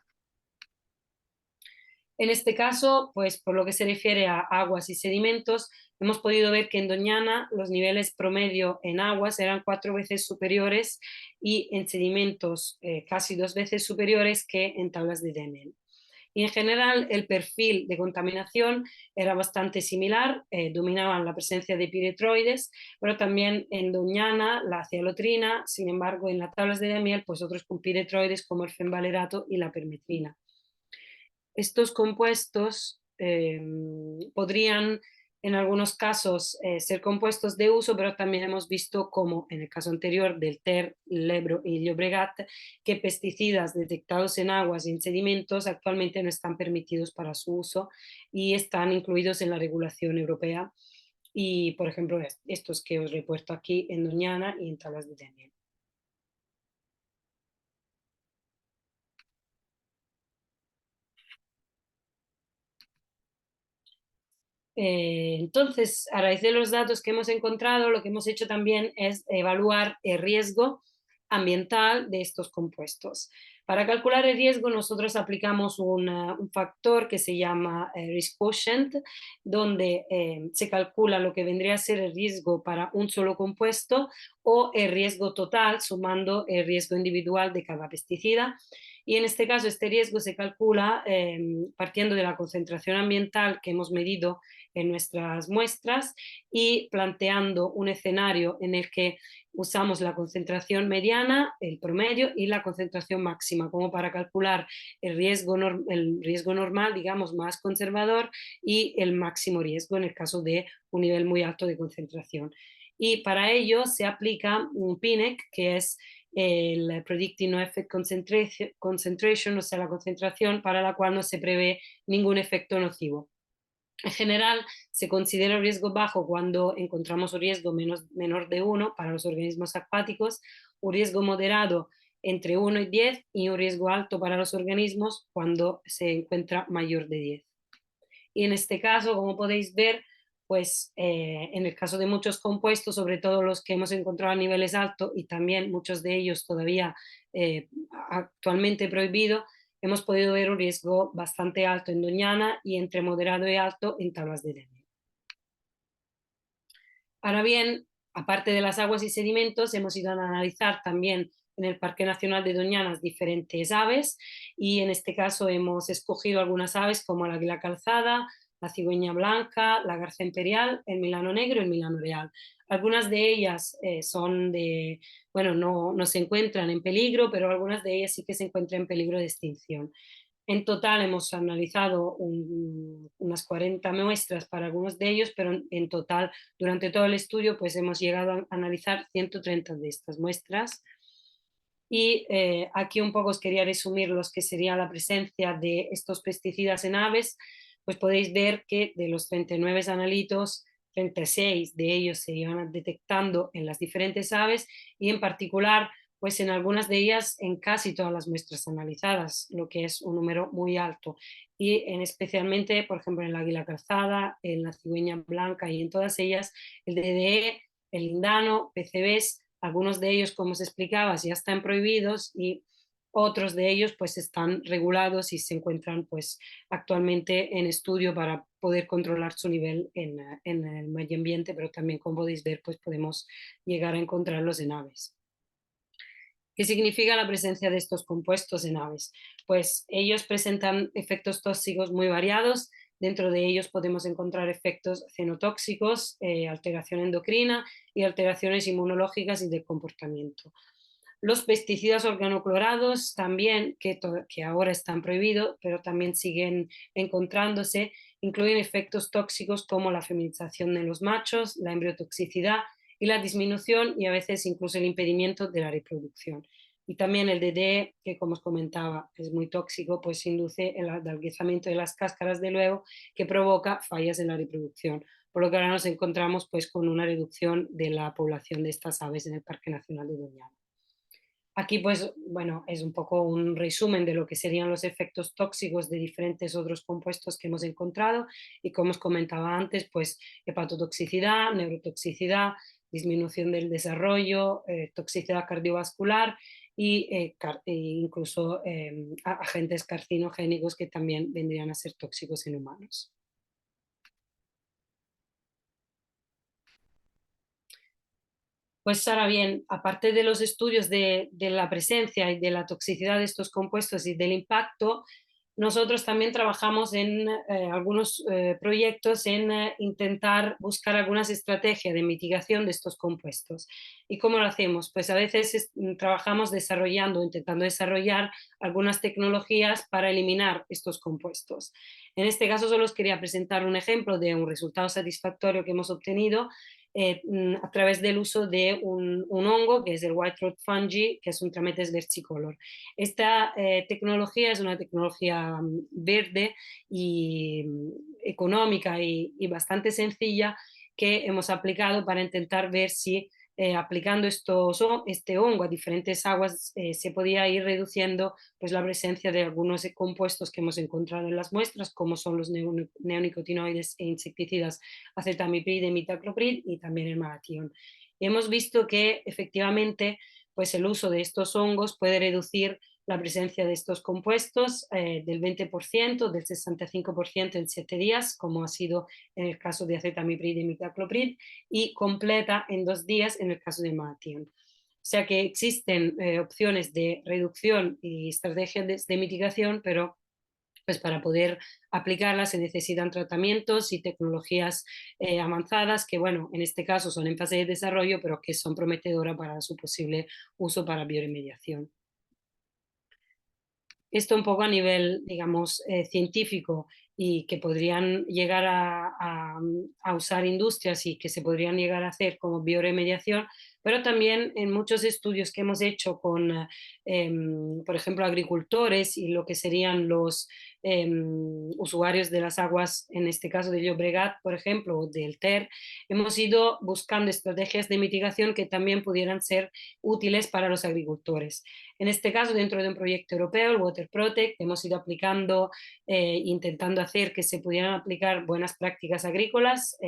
En este caso, pues por lo que se refiere a aguas y sedimentos, hemos podido ver que en Doñana los niveles promedio en aguas eran 4 veces superiores y en sedimentos casi 2 veces superiores que en Tablas de Daimiel. Y en general el perfil de contaminación era bastante similar, dominaban la presencia de piretroides, pero también en Doñana la cialotrina, sin embargo en las Tablas de Daimiel pues otros con piretroides como el fenvalerato y la permetrina. Estos compuestos podrían en algunos casos ser compuestos de uso, pero también hemos visto como en el caso anterior del Ter, l'Ebro y Llobregat, que pesticidas detectados en aguas y en sedimentos actualmente no están permitidos para su uso y están incluidos en la regulación europea. Y, por ejemplo, estos que os he puesto aquí en Doñana y en Tablas de Daimiel. Entonces, a raíz de los datos que hemos encontrado, lo que hemos hecho también es evaluar el riesgo ambiental de estos compuestos. Para calcular el riesgo, nosotros aplicamos un factor que se llama risk quotient, donde se calcula lo que vendría a ser el riesgo para un solo compuesto o el riesgo total, sumando el riesgo individual de cada pesticida. Y en este caso, este riesgo se calcula partiendo de la concentración ambiental que hemos medido en nuestras muestras y planteando un escenario en el que usamos la concentración mediana, el promedio y la concentración máxima, como para calcular el riesgo normal, digamos, más conservador, y el máximo riesgo en el caso de un nivel muy alto de concentración. Y para ello se aplica un PINEC, que es el Predicting No Effect Concentration, o sea, la concentración para la cual no se prevé ningún efecto nocivo. En general, se considera el riesgo bajo cuando encontramos un riesgo menor de 1 para los organismos acuáticos, un riesgo moderado entre 1 y 10 y un riesgo alto para los organismos cuando se encuentra mayor de 10. Y en este caso, como podéis ver, pues en el caso de muchos compuestos, sobre todo los que hemos encontrado a niveles altos y también muchos de ellos todavía actualmente prohibidos, hemos podido ver un riesgo bastante alto en Doñana y entre moderado y alto en Tablas de Daimiel. Ahora bien, aparte de las aguas y sedimentos, hemos ido a analizar también en el Parque Nacional de Doñana diferentes aves y en este caso hemos escogido algunas aves como la águila calzada, la cigüeña blanca, la garza imperial, el milano negro y el milano real. Algunas de ellas son de, bueno, no se encuentran en peligro, pero algunas de ellas sí que se encuentran en peligro de extinción. En total hemos analizado unas 40 muestras para algunos de ellos, pero en total durante todo el estudio pues hemos llegado a analizar 130 de estas muestras. Y aquí un poco os quería resumir los que sería la presencia de estos pesticidas en aves. Pues podéis ver que de los 39 analitos, 36 de ellos se iban detectando en las diferentes aves y en particular pues en algunas de ellas en casi todas las muestras analizadas, lo que es un número muy alto. Y en especialmente, por ejemplo, en la águila calzada, en la cigüeña blanca y en todas ellas, el DDE, el lindano, PCBs, algunos de ellos, como os explicaba, ya están prohibidos y Otros de ellos pues están regulados y se encuentran pues actualmente en estudio para poder controlar su nivel en el medio ambiente, pero también, como podéis ver, pues podemos llegar a encontrarlos en aves. ¿Qué significa la presencia de estos compuestos en aves? Pues ellos presentan efectos tóxicos muy variados. Dentro de ellos podemos encontrar efectos cenotóxicos, alteración endocrina y alteraciones inmunológicas y de comportamiento. Los pesticidas organoclorados también, que ahora están prohibidos, pero también siguen encontrándose, incluyen efectos tóxicos como la feminización de los machos, la embriotoxicidad y la disminución y a veces incluso el impedimento de la reproducción. Y también el DDE, que como os comentaba es muy tóxico, pues induce el adelgazamiento de las cáscaras del huevo que provoca fallas en la reproducción. Por lo que ahora nos encontramos pues con una reducción de la población de estas aves en el Parque Nacional de Doñana. Aquí, pues, bueno, es un poco un resumen de lo que serían los efectos tóxicos de diferentes otros compuestos que hemos encontrado y como os comentaba antes, pues hepatotoxicidad, neurotoxicidad, disminución del desarrollo, toxicidad cardiovascular y incluso agentes carcinogénicos que también vendrían a ser tóxicos en humanos. Pues ahora bien, aparte de los estudios de la presencia y de la toxicidad de estos compuestos y del impacto, nosotros también trabajamos en algunos proyectos en intentar buscar algunas estrategias de mitigación de estos compuestos. ¿Y cómo lo hacemos? Pues a veces trabajamos intentando desarrollar algunas tecnologías para eliminar estos compuestos. En este caso solo os quería presentar un ejemplo de un resultado satisfactorio que hemos obtenido a través del uso de un hongo que es el white throat fungi, que es un Trametes versicolor. Esta tecnología es una tecnología verde y económica y bastante sencilla que hemos aplicado para intentar ver si aplicando este hongo a diferentes aguas se podía ir reduciendo pues, la presencia de algunos compuestos que hemos encontrado en las muestras, como son los neonicotinoides e insecticidas acetamiprid, imidacloprid y también el malatión. Y hemos visto que efectivamente pues, el uso de estos hongos puede reducir la presencia de estos compuestos del 20%, del 65% en 7 días, como ha sido en el caso de acetamiprid y imidacloprid, y completa en 2 días en el caso de malatión. O sea que existen opciones de reducción y estrategias de mitigación, pero pues para poder aplicarlas se necesitan tratamientos y tecnologías avanzadas que, bueno, en este caso son en fase de desarrollo, pero que son prometedoras para su posible uso para bioremediación. Esto un poco a nivel, digamos, científico y que podrían llegar a usar industrias y que se podrían llegar a hacer como bioremediación, pero también en muchos estudios que hemos hecho con, por ejemplo, agricultores y lo que serían los usuarios de las aguas, en este caso de Llobregat, por ejemplo, o del Ter, hemos ido buscando estrategias de mitigación que también pudieran ser útiles para los agricultores. En este caso, dentro de un proyecto europeo, el Water Protect, hemos ido aplicando, intentando hacer que se pudieran aplicar buenas prácticas agrícolas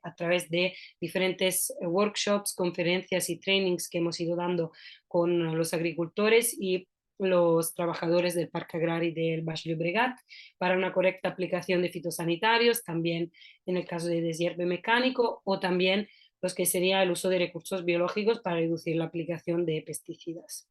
a través de diferentes workshops, conferencias y trainings que hemos ido dando con los agricultores y los trabajadores del Parque Agrario del Baix Llobregat para una correcta aplicación de fitosanitarios, también en el caso de deshierve mecánico o también los que sería el uso de recursos biológicos para reducir la aplicación de pesticidas.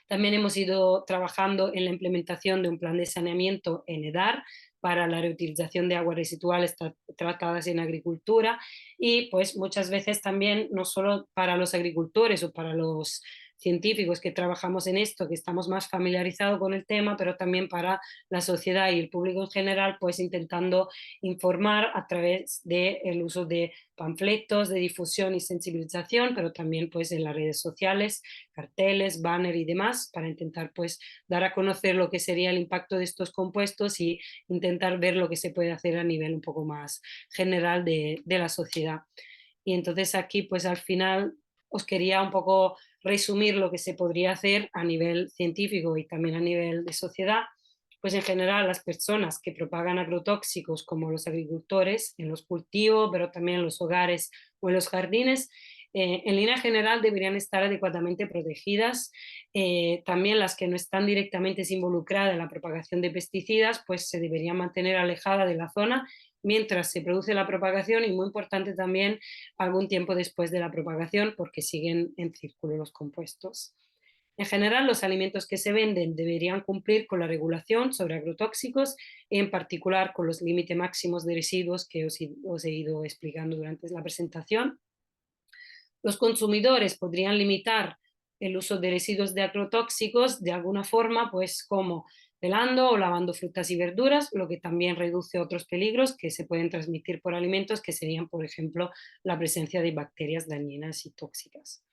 También hemos ido trabajando en la implementación de un plan de saneamiento en EDAR para la reutilización de aguas residuales tratadas en agricultura y pues muchas veces también no solo para los agricultores o para los científicos que trabajamos en esto, que estamos más familiarizados con el tema, pero también para la sociedad y el público en general, pues intentando informar a través del uso de panfletos de difusión y sensibilización, pero también pues en las redes sociales, carteles, banner y demás, para intentar pues dar a conocer lo que sería el impacto de estos compuestos y intentar ver lo que se puede hacer a nivel un poco más general de la sociedad. Y entonces aquí pues al final os quería un poco resumir lo que se podría hacer a nivel científico y también a nivel de sociedad. Pues en general las personas que propagan agrotóxicos como los agricultores en los cultivos, pero también en los hogares o en los jardines, en línea general deberían estar adecuadamente protegidas. También las que no están directamente involucradas en la propagación de pesticidas, pues se deberían mantener alejadas de la zona mientras se produce la propagación, y muy importante también algún tiempo después de la propagación, porque siguen en círculo los compuestos. En general, los alimentos que se venden deberían cumplir con la regulación sobre agrotóxicos, en particular con los límites máximos de residuos que os he ido explicando durante la presentación. Los consumidores podrían limitar el uso de residuos de agrotóxicos de alguna forma, pues como pelando o lavando frutas y verduras, lo que también reduce otros peligros que se pueden transmitir por alimentos, que serían, por ejemplo, la presencia de bacterias dañinas y tóxicas.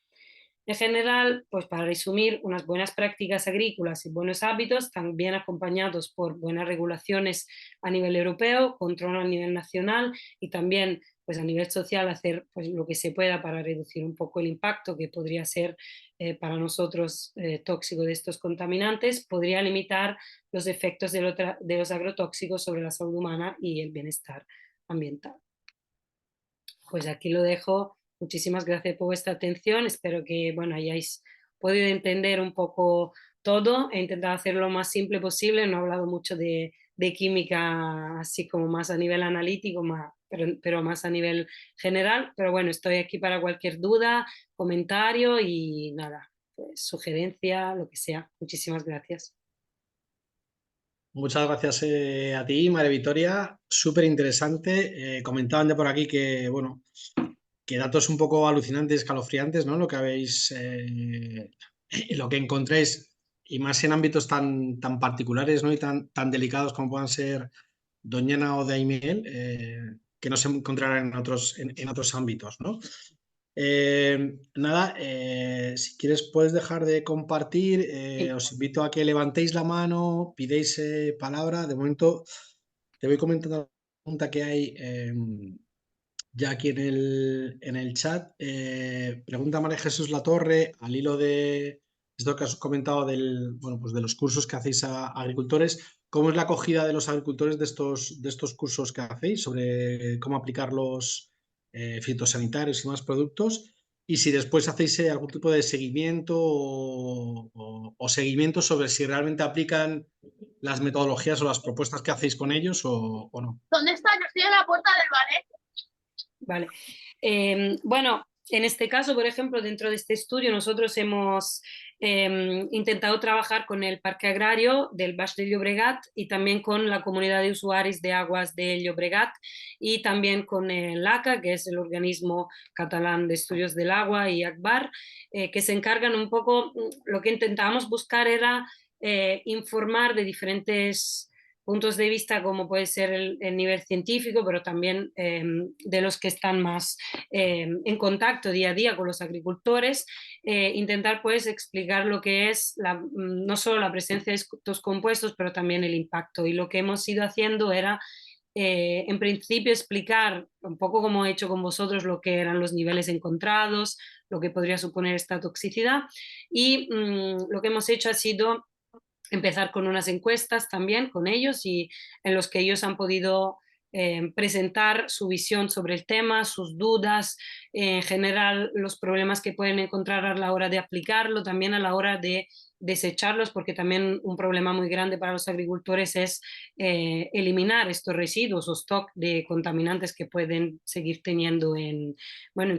En general, pues para resumir, unas buenas prácticas agrícolas y buenos hábitos, también acompañados por buenas regulaciones a nivel europeo, control a nivel nacional y también pues a nivel social hacer pues lo que se pueda para reducir un poco el impacto que podría ser para nosotros tóxico de estos contaminantes, podría limitar los efectos de los agrotóxicos sobre la salud humana y el bienestar ambiental. Pues aquí lo dejo. Muchísimas gracias por vuestra atención. Espero que bueno, hayáis podido entender un poco todo. He intentado hacerlo lo más simple posible. No he hablado mucho de química, así como más a nivel analítico, pero más a nivel general. Pero bueno, estoy aquí para cualquier duda, comentario y nada, pues, sugerencia, lo que sea. Muchísimas gracias. Muchas gracias a ti, María Victoria. Súper interesante. Comentaban de por aquí que, bueno, que datos un poco alucinantes, escalofriantes, ¿no? Lo que habéis, lo que encontréis, y más en ámbitos tan particulares, ¿no? Y tan delicados como puedan ser Doñana o Daimiel, que no se encontrarán en otros ámbitos, ¿no? Nada, si quieres puedes dejar de compartir, Sí. os invito a que levantéis la mano, pidéis palabra. De momento te voy comentando la pregunta que hay ya aquí en el chat. Pregunta María Jesús Latorre, al hilo de esto que has comentado bueno, pues de los cursos que hacéis a agricultores. ¿Cómo es la acogida de los agricultores de estos cursos que hacéis sobre cómo aplicar los fitosanitarios y más productos? Y si después hacéis algún tipo de seguimiento o seguimiento sobre si realmente aplican las metodologías o las propuestas que hacéis con ellos o no. ¿Dónde está? Yo estoy en la puerta del ballet. Vale. Bueno, en este caso, por ejemplo, dentro de este estudio nosotros hemos intentado trabajar con el Parque Agrario del Baix del Llobregat y también con la comunidad de usuarios de aguas del Llobregat y también con el ACA, que es el organismo catalán de estudios del agua, y ACBAR, que se encargan un poco, lo que intentábamos buscar era informar de diferentes puntos de vista, como puede ser el nivel científico, pero también de los que están más en contacto día a día con los agricultores, intentar pues explicar lo que es no solo la presencia de estos compuestos, pero también el impacto. Y lo que hemos ido haciendo era en principio explicar un poco como he hecho con vosotros lo que eran los niveles encontrados, lo que podría suponer esta toxicidad, y lo que hemos hecho ha sido empezar con unas encuestas también con ellos y en los que ellos han podido presentar su visión sobre el tema, sus dudas, en general los problemas que pueden encontrar a la hora de aplicarlo, también a la hora de desecharlos, porque también un problema muy grande para los agricultores es eliminar estos residuos o stock de contaminantes que pueden seguir teniendo en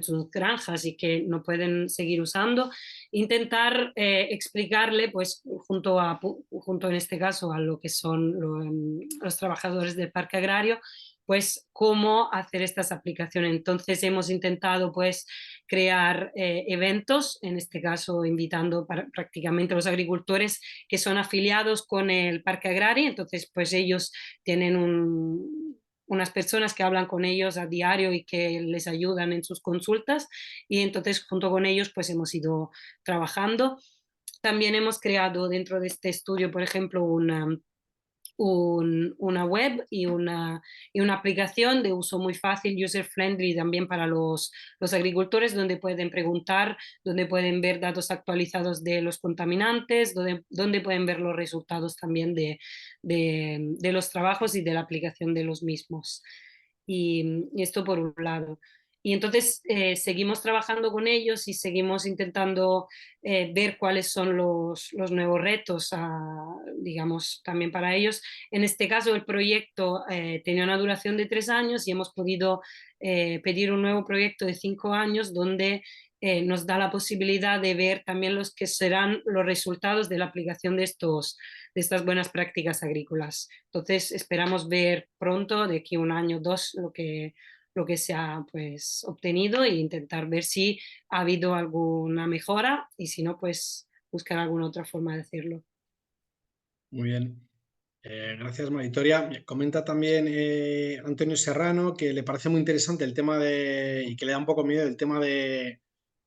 sus granjas y que no pueden seguir usando. Intentar explicarle, pues junto en este caso a lo que son los trabajadores del parque agrario, pues cómo hacer estas aplicaciones. Entonces hemos intentado pues crear eventos, en este caso invitando prácticamente a los agricultores que son afiliados con el parque agrario, entonces pues ellos tienen unas personas que hablan con ellos a diario y que les ayudan en sus consultas, y entonces junto con ellos pues hemos ido trabajando. También hemos creado dentro de este estudio, por ejemplo, una web y una aplicación de uso muy fácil, user-friendly también para los agricultores, donde pueden preguntar, donde pueden ver datos actualizados de los contaminantes, donde pueden ver los resultados también de los trabajos y de la aplicación de los mismos. Y esto por un lado. Y entonces seguimos trabajando con ellos y seguimos intentando ver cuáles son los nuevos retos, digamos, también para ellos. En este caso, el proyecto tenía una duración de 3 años y hemos podido pedir un nuevo proyecto de 5 años donde nos da la posibilidad de ver también los que serán los resultados de la aplicación de estas buenas prácticas agrícolas. Entonces, esperamos ver pronto, de aquí a 1 año o 2, lo que se ha pues, obtenido e intentar ver si ha habido alguna mejora y si no, pues buscar alguna otra forma de hacerlo. Muy bien. Gracias, Maritoria. Comenta también Antonio Serrano que le parece muy interesante el tema y que le da un poco miedo el tema de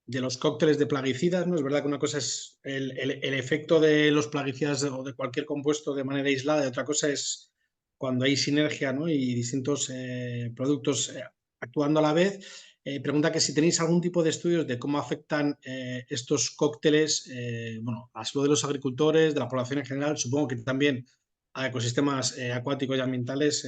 los cócteles de plaguicidas, ¿no? Es verdad que una cosa es el efecto de los plaguicidas o de cualquier compuesto de manera aislada, y otra cosa es cuando hay sinergia, ¿no? Y distintos productos actuando a la vez. Pregunta que si tenéis algún tipo de estudios de cómo afectan estos cócteles, bueno, a la salud de los agricultores, de la población en general, supongo que también a ecosistemas acuáticos y ambientales,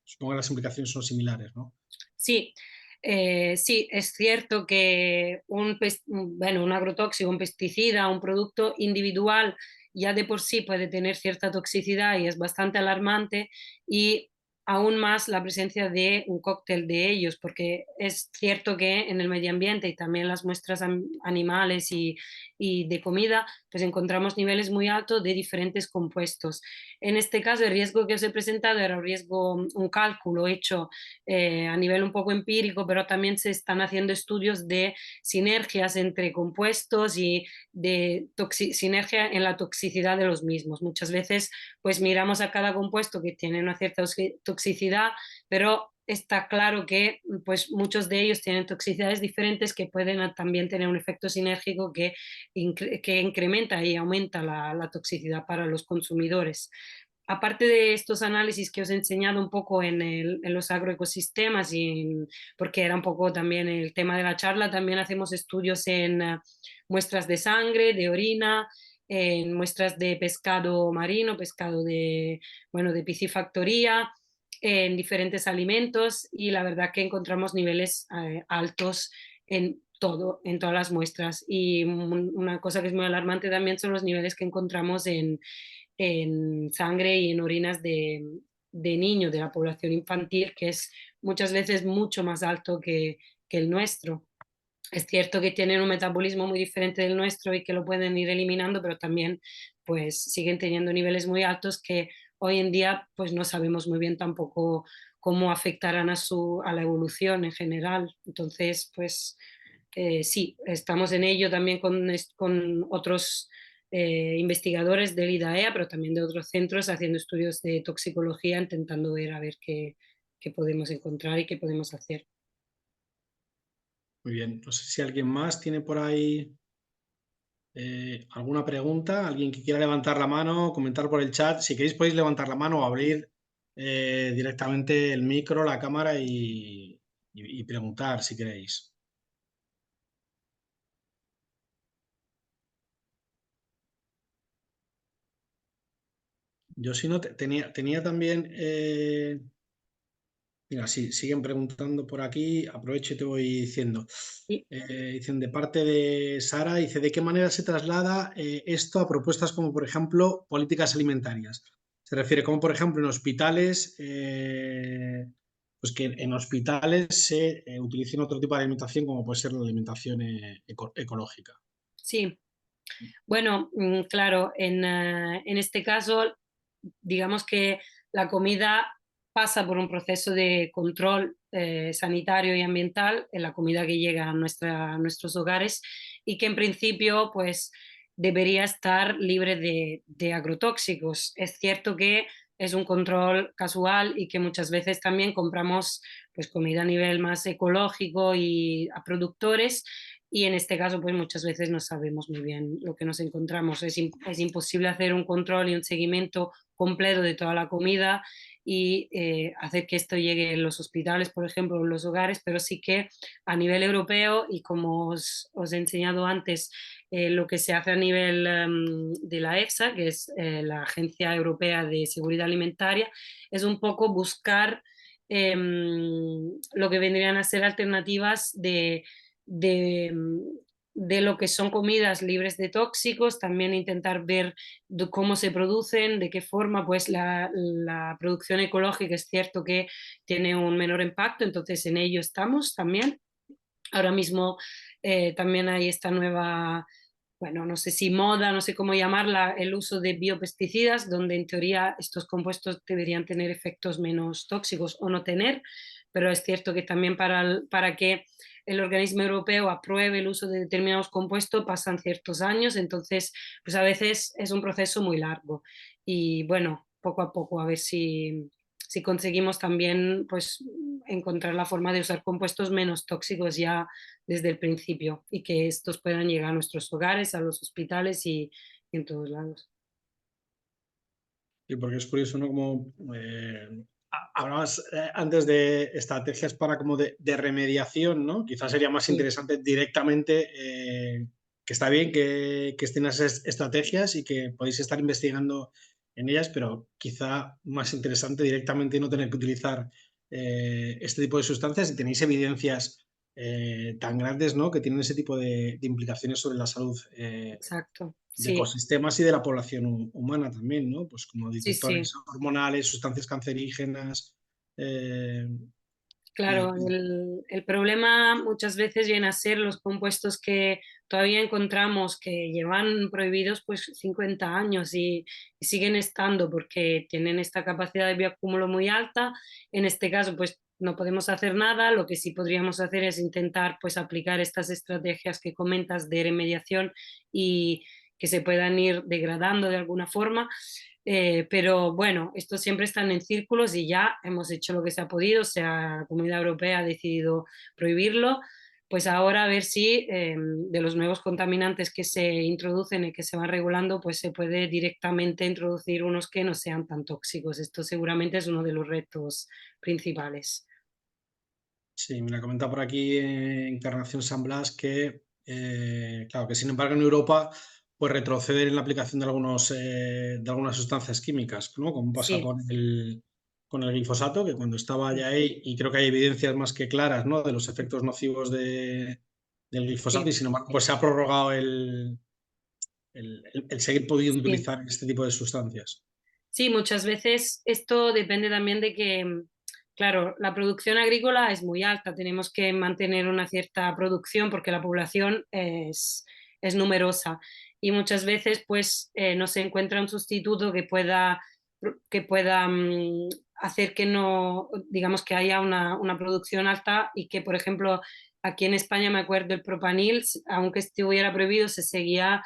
supongo que las implicaciones son similares, ¿no? Sí, sí, es cierto que un agrotóxico, un pesticida, un producto individual ya de por sí puede tener cierta toxicidad y es bastante alarmante, y aún más la presencia de un cóctel de ellos, porque es cierto que en el medio ambiente y también las muestras animales y de comida, pues encontramos niveles muy altos de diferentes compuestos. En este caso, el riesgo que os he presentado era un cálculo hecho a nivel un poco empírico, pero también se están haciendo estudios de sinergias entre compuestos y de sinergia en la toxicidad de los mismos. Muchas veces pues miramos a cada compuesto que tiene una cierta toxicidad, pero está claro que pues muchos de ellos tienen toxicidades diferentes que pueden también tener un efecto sinérgico que incrementa y aumenta la toxicidad para los consumidores. Aparte de estos análisis que os he enseñado un poco en los agroecosistemas, porque era un poco también el tema de la charla, también hacemos estudios en muestras de sangre, de orina, en muestras de pescado marino, pescado de piscifactoría, en diferentes alimentos, y la verdad que encontramos niveles altos en todo, en todas las muestras. Y una cosa que es muy alarmante también son los niveles que encontramos en sangre y en orinas de niños, de la población infantil, que es muchas veces mucho más alto que el nuestro. Es cierto que tienen un metabolismo muy diferente del nuestro y que lo pueden ir eliminando, pero también pues siguen teniendo niveles muy altos que hoy en día pues no sabemos muy bien tampoco cómo afectarán a la evolución en general. Entonces, pues sí, estamos en ello también con otros investigadores del IDAEA, pero también de otros centros, haciendo estudios de toxicología, intentando ver a ver qué podemos encontrar y qué podemos hacer. Muy bien. No sé si alguien más tiene por ahí alguna pregunta, alguien que quiera levantar la mano, comentar por el chat. Si queréis podéis levantar la mano o abrir directamente el micro, la cámara y preguntar si queréis. Yo si no, tenía también... mira, sí, siguen preguntando por aquí. Aprovecho y te voy diciendo. Sí. Dicen de parte de Sara, dice, ¿de qué manera se traslada esto a propuestas como, por ejemplo, políticas alimentarias? Se refiere como, por ejemplo, en hospitales, pues que en hospitales se utilicen otro tipo de alimentación, como puede ser la alimentación ecológica. Sí, bueno, claro, en este caso, digamos que la comida pasa por un proceso de control sanitario y ambiental en la comida que llega a nuestros hogares, y que en principio pues debería estar libre de agrotóxicos. Es cierto que es un control casual y que muchas veces también compramos pues comida a nivel más ecológico y a productores, y en este caso pues muchas veces no sabemos muy bien lo que nos encontramos. Es imposible hacer un control y un seguimiento completo de toda la comida y hacer que esto llegue en los hospitales, por ejemplo, en los hogares, pero sí que a nivel europeo, y como os he enseñado antes, lo que se hace a nivel de la EFSA, que es la Agencia Europea de Seguridad Alimentaria, es un poco buscar lo que vendrían a ser alternativas de, de lo que son comidas libres de tóxicos, también intentar ver cómo se producen, de qué forma, pues la producción ecológica es cierto que tiene un menor impacto, entonces en ello estamos también. Ahora mismo también hay esta nueva, bueno, no sé si moda, no sé cómo llamarla, el uso de biopesticidas, donde en teoría estos compuestos deberían tener efectos menos tóxicos o no tener, pero es cierto que también para que el organismo europeo apruebe el uso de determinados compuestos pasan ciertos años, entonces pues a veces es un proceso muy largo y bueno, poco a poco a ver si conseguimos también pues encontrar la forma de usar compuestos menos tóxicos ya desde el principio y que estos puedan llegar a nuestros hogares, a los hospitales y en todos lados. Y porque es curioso, ¿no? Como hablabas antes de estrategias para como de remediación, ¿no? Quizás sería más Sí, interesante directamente, que está bien que estén esas estrategias y que podéis estar investigando en ellas, pero quizá más interesante directamente no tener que utilizar este tipo de sustancias y tenéis evidencias tan grandes, ¿no? Que tienen ese tipo de implicaciones sobre la salud exacto. de Sí, ecosistemas y de la población humana también, ¿no? Pues como sí, sí. disruptores hormonales, sustancias cancerígenas. eh, Claro, y el problema muchas veces viene a ser los compuestos que todavía encontramos que llevan prohibidos pues 50 años y siguen estando porque tienen esta capacidad de bioacúmulo muy alta. En este caso, pues no podemos hacer nada. Lo que sí podríamos hacer es intentar pues aplicar estas estrategias que comentas de remediación y que se puedan ir degradando de alguna forma. Pero bueno, estos siempre están en círculos y ya hemos hecho lo que se ha podido, o sea, la Comunidad Europea ha decidido prohibirlo, pues ahora a ver si de los nuevos contaminantes que se introducen y que se van regulando, pues se puede directamente introducir unos que no sean tan tóxicos. Esto seguramente es uno de los retos principales. sí, me la comenta por aquí Encarnación San Blas que, claro, que sin embargo en Europa pues retroceder en la aplicación de algunas sustancias químicas, ¿no? Como pasa Sí, con el glifosato, que cuando estaba ya ahí, y creo que hay evidencias más que claras, ¿no? De los efectos nocivos del glifosato, y sí, sin embargo pues se ha prorrogado el seguir pudiendo sí. utilizar este tipo de sustancias. Sí, muchas veces esto depende también de que, claro, la producción agrícola es muy alta, tenemos que mantener una cierta producción porque la población es numerosa y muchas veces pues no se encuentra un sustituto que pueda hacer que no, digamos que haya una producción alta y que, por ejemplo, aquí en España me acuerdo el propanil, aunque estuviera prohibido, se seguía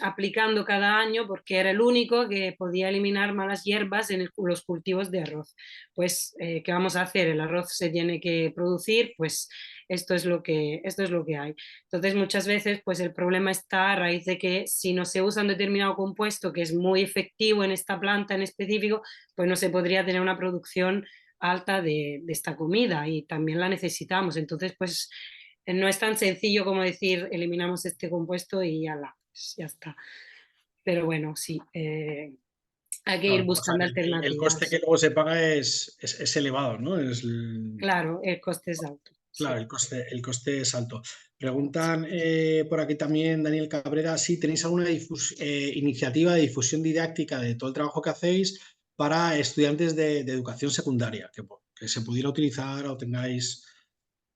aplicando cada año porque era el único que podía eliminar malas hierbas en los cultivos de arroz. Pues, ¿qué vamos a hacer? El arroz se tiene que producir, pues esto es lo que hay. Entonces, muchas veces, pues el problema está a raíz de que si no se usa un determinado compuesto que es muy efectivo en esta planta en específico, pues no se podría tener una producción alta de esta comida y también la necesitamos. Entonces, pues no es tan sencillo como decir eliminamos este compuesto y pues ya está. Pero bueno, sí, hay que ir Claro, o sea, buscando el coste que alternativas. luego se paga es elevado, ¿no? Claro, el coste es alto. Claro, Sí. el coste es alto. Preguntan por aquí también, Daniel Cabrera, si tenéis alguna iniciativa de difusión didáctica de todo el trabajo que hacéis para estudiantes de educación secundaria, que se pudiera utilizar o tengáis.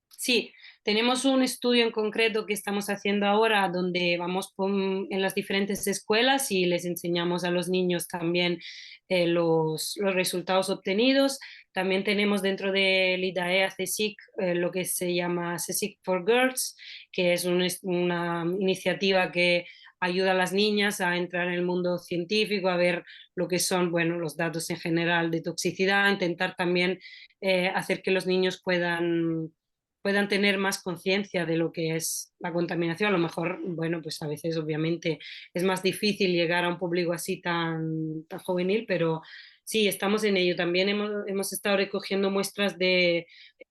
Sí, tenemos un estudio en concreto que estamos haciendo ahora donde vamos en las diferentes escuelas y les enseñamos a los niños también los resultados obtenidos. También tenemos dentro del IDAEA CSIC lo que se llama CSIC for Girls, que es una iniciativa que ayuda a las niñas a entrar en el mundo científico, a ver lo que son, bueno, los datos en general de toxicidad, intentar también hacer que los niños puedan tener más conciencia de lo que es la contaminación. A lo mejor, bueno, pues a veces obviamente es más difícil llegar a un público así tan juvenil, pero sí, estamos en ello. También hemos estado recogiendo muestras de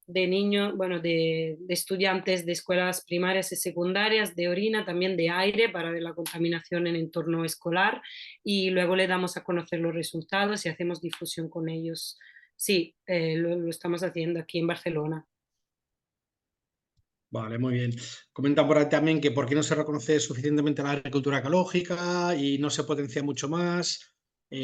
niños, bueno, de estudiantes de escuelas primarias y secundarias, de orina, también de aire para ver la contaminación en entorno escolar y luego le damos a conocer los resultados y hacemos difusión con ellos sí, lo estamos haciendo aquí en Barcelona. Vale, muy bien. Comentan por ahí también que por qué no se reconoce suficientemente la agricultura ecológica y no se potencia mucho más,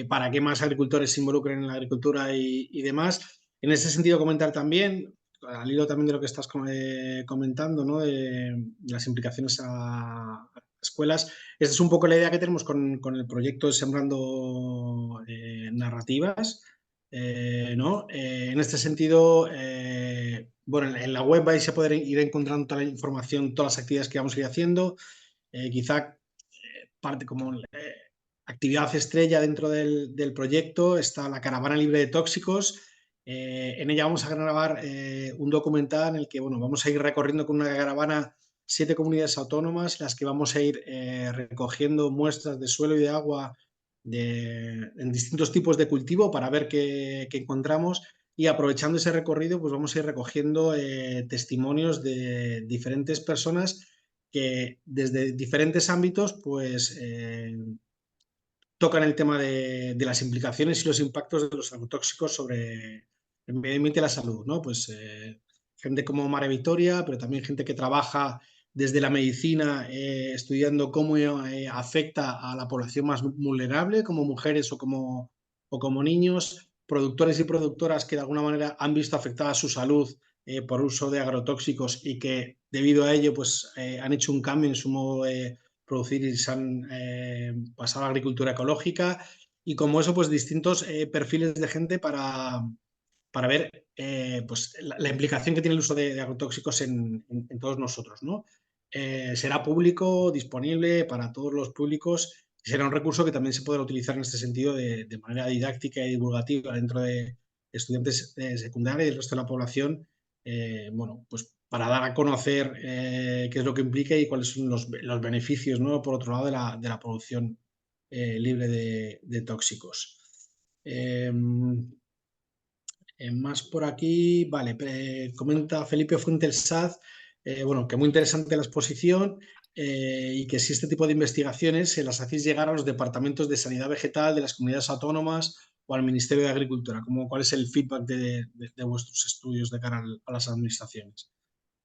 para que más agricultores se involucren en la agricultura y demás. En ese sentido, comentar también, al hilo también de lo que estás comentando, ¿no? De las implicaciones a escuelas. Esta es un poco la idea que tenemos con el proyecto de Sembrando Narrativas. ¿No? En este sentido, bueno, en la web vais a poder ir encontrando toda la información, todas las actividades que vamos a ir haciendo. Quizá parte como actividad estrella dentro del proyecto está la caravana libre de tóxicos. En ella vamos a grabar un documental en el que bueno, vamos a ir recorriendo con una caravana 7 comunidades autónomas, en las que vamos a ir recogiendo muestras de suelo y de agua en distintos tipos de cultivo para ver qué encontramos, y aprovechando ese recorrido pues vamos a ir recogiendo testimonios de diferentes personas que desde diferentes ámbitos pues tocan el tema de las implicaciones y los impactos de los agrotóxicos sobre el medio ambiente y la salud, ¿no? Pues gente como Mare Vitoria, pero también gente que trabaja desde la medicina estudiando cómo afecta a la población más vulnerable, como mujeres o como niños, productores y productoras que de alguna manera han visto afectada su salud por uso de agrotóxicos y que debido a ello pues, han hecho un cambio en su modo de producir y se han pasado a la agricultura ecológica, y como eso pues distintos perfiles de gente para ver pues, la implicación que tiene el uso de agrotóxicos en todos nosotros, ¿no? Será público, disponible para todos los públicos, y será un recurso que también se podrá utilizar en este sentido de manera didáctica y divulgativa dentro de estudiantes de secundaria y del resto de la población, bueno, pues para dar a conocer qué es lo que implica y cuáles son los beneficios, ¿no? Por otro lado, de la producción libre de tóxicos. Más por aquí, vale, comenta Felipe Fuentes Saz, bueno, que muy interesante la exposición y que si este tipo de investigaciones se las hacéis llegar a los departamentos de sanidad vegetal de las comunidades autónomas o al Ministerio de Agricultura. ¿Cuál es el feedback de vuestros estudios de cara a las administraciones?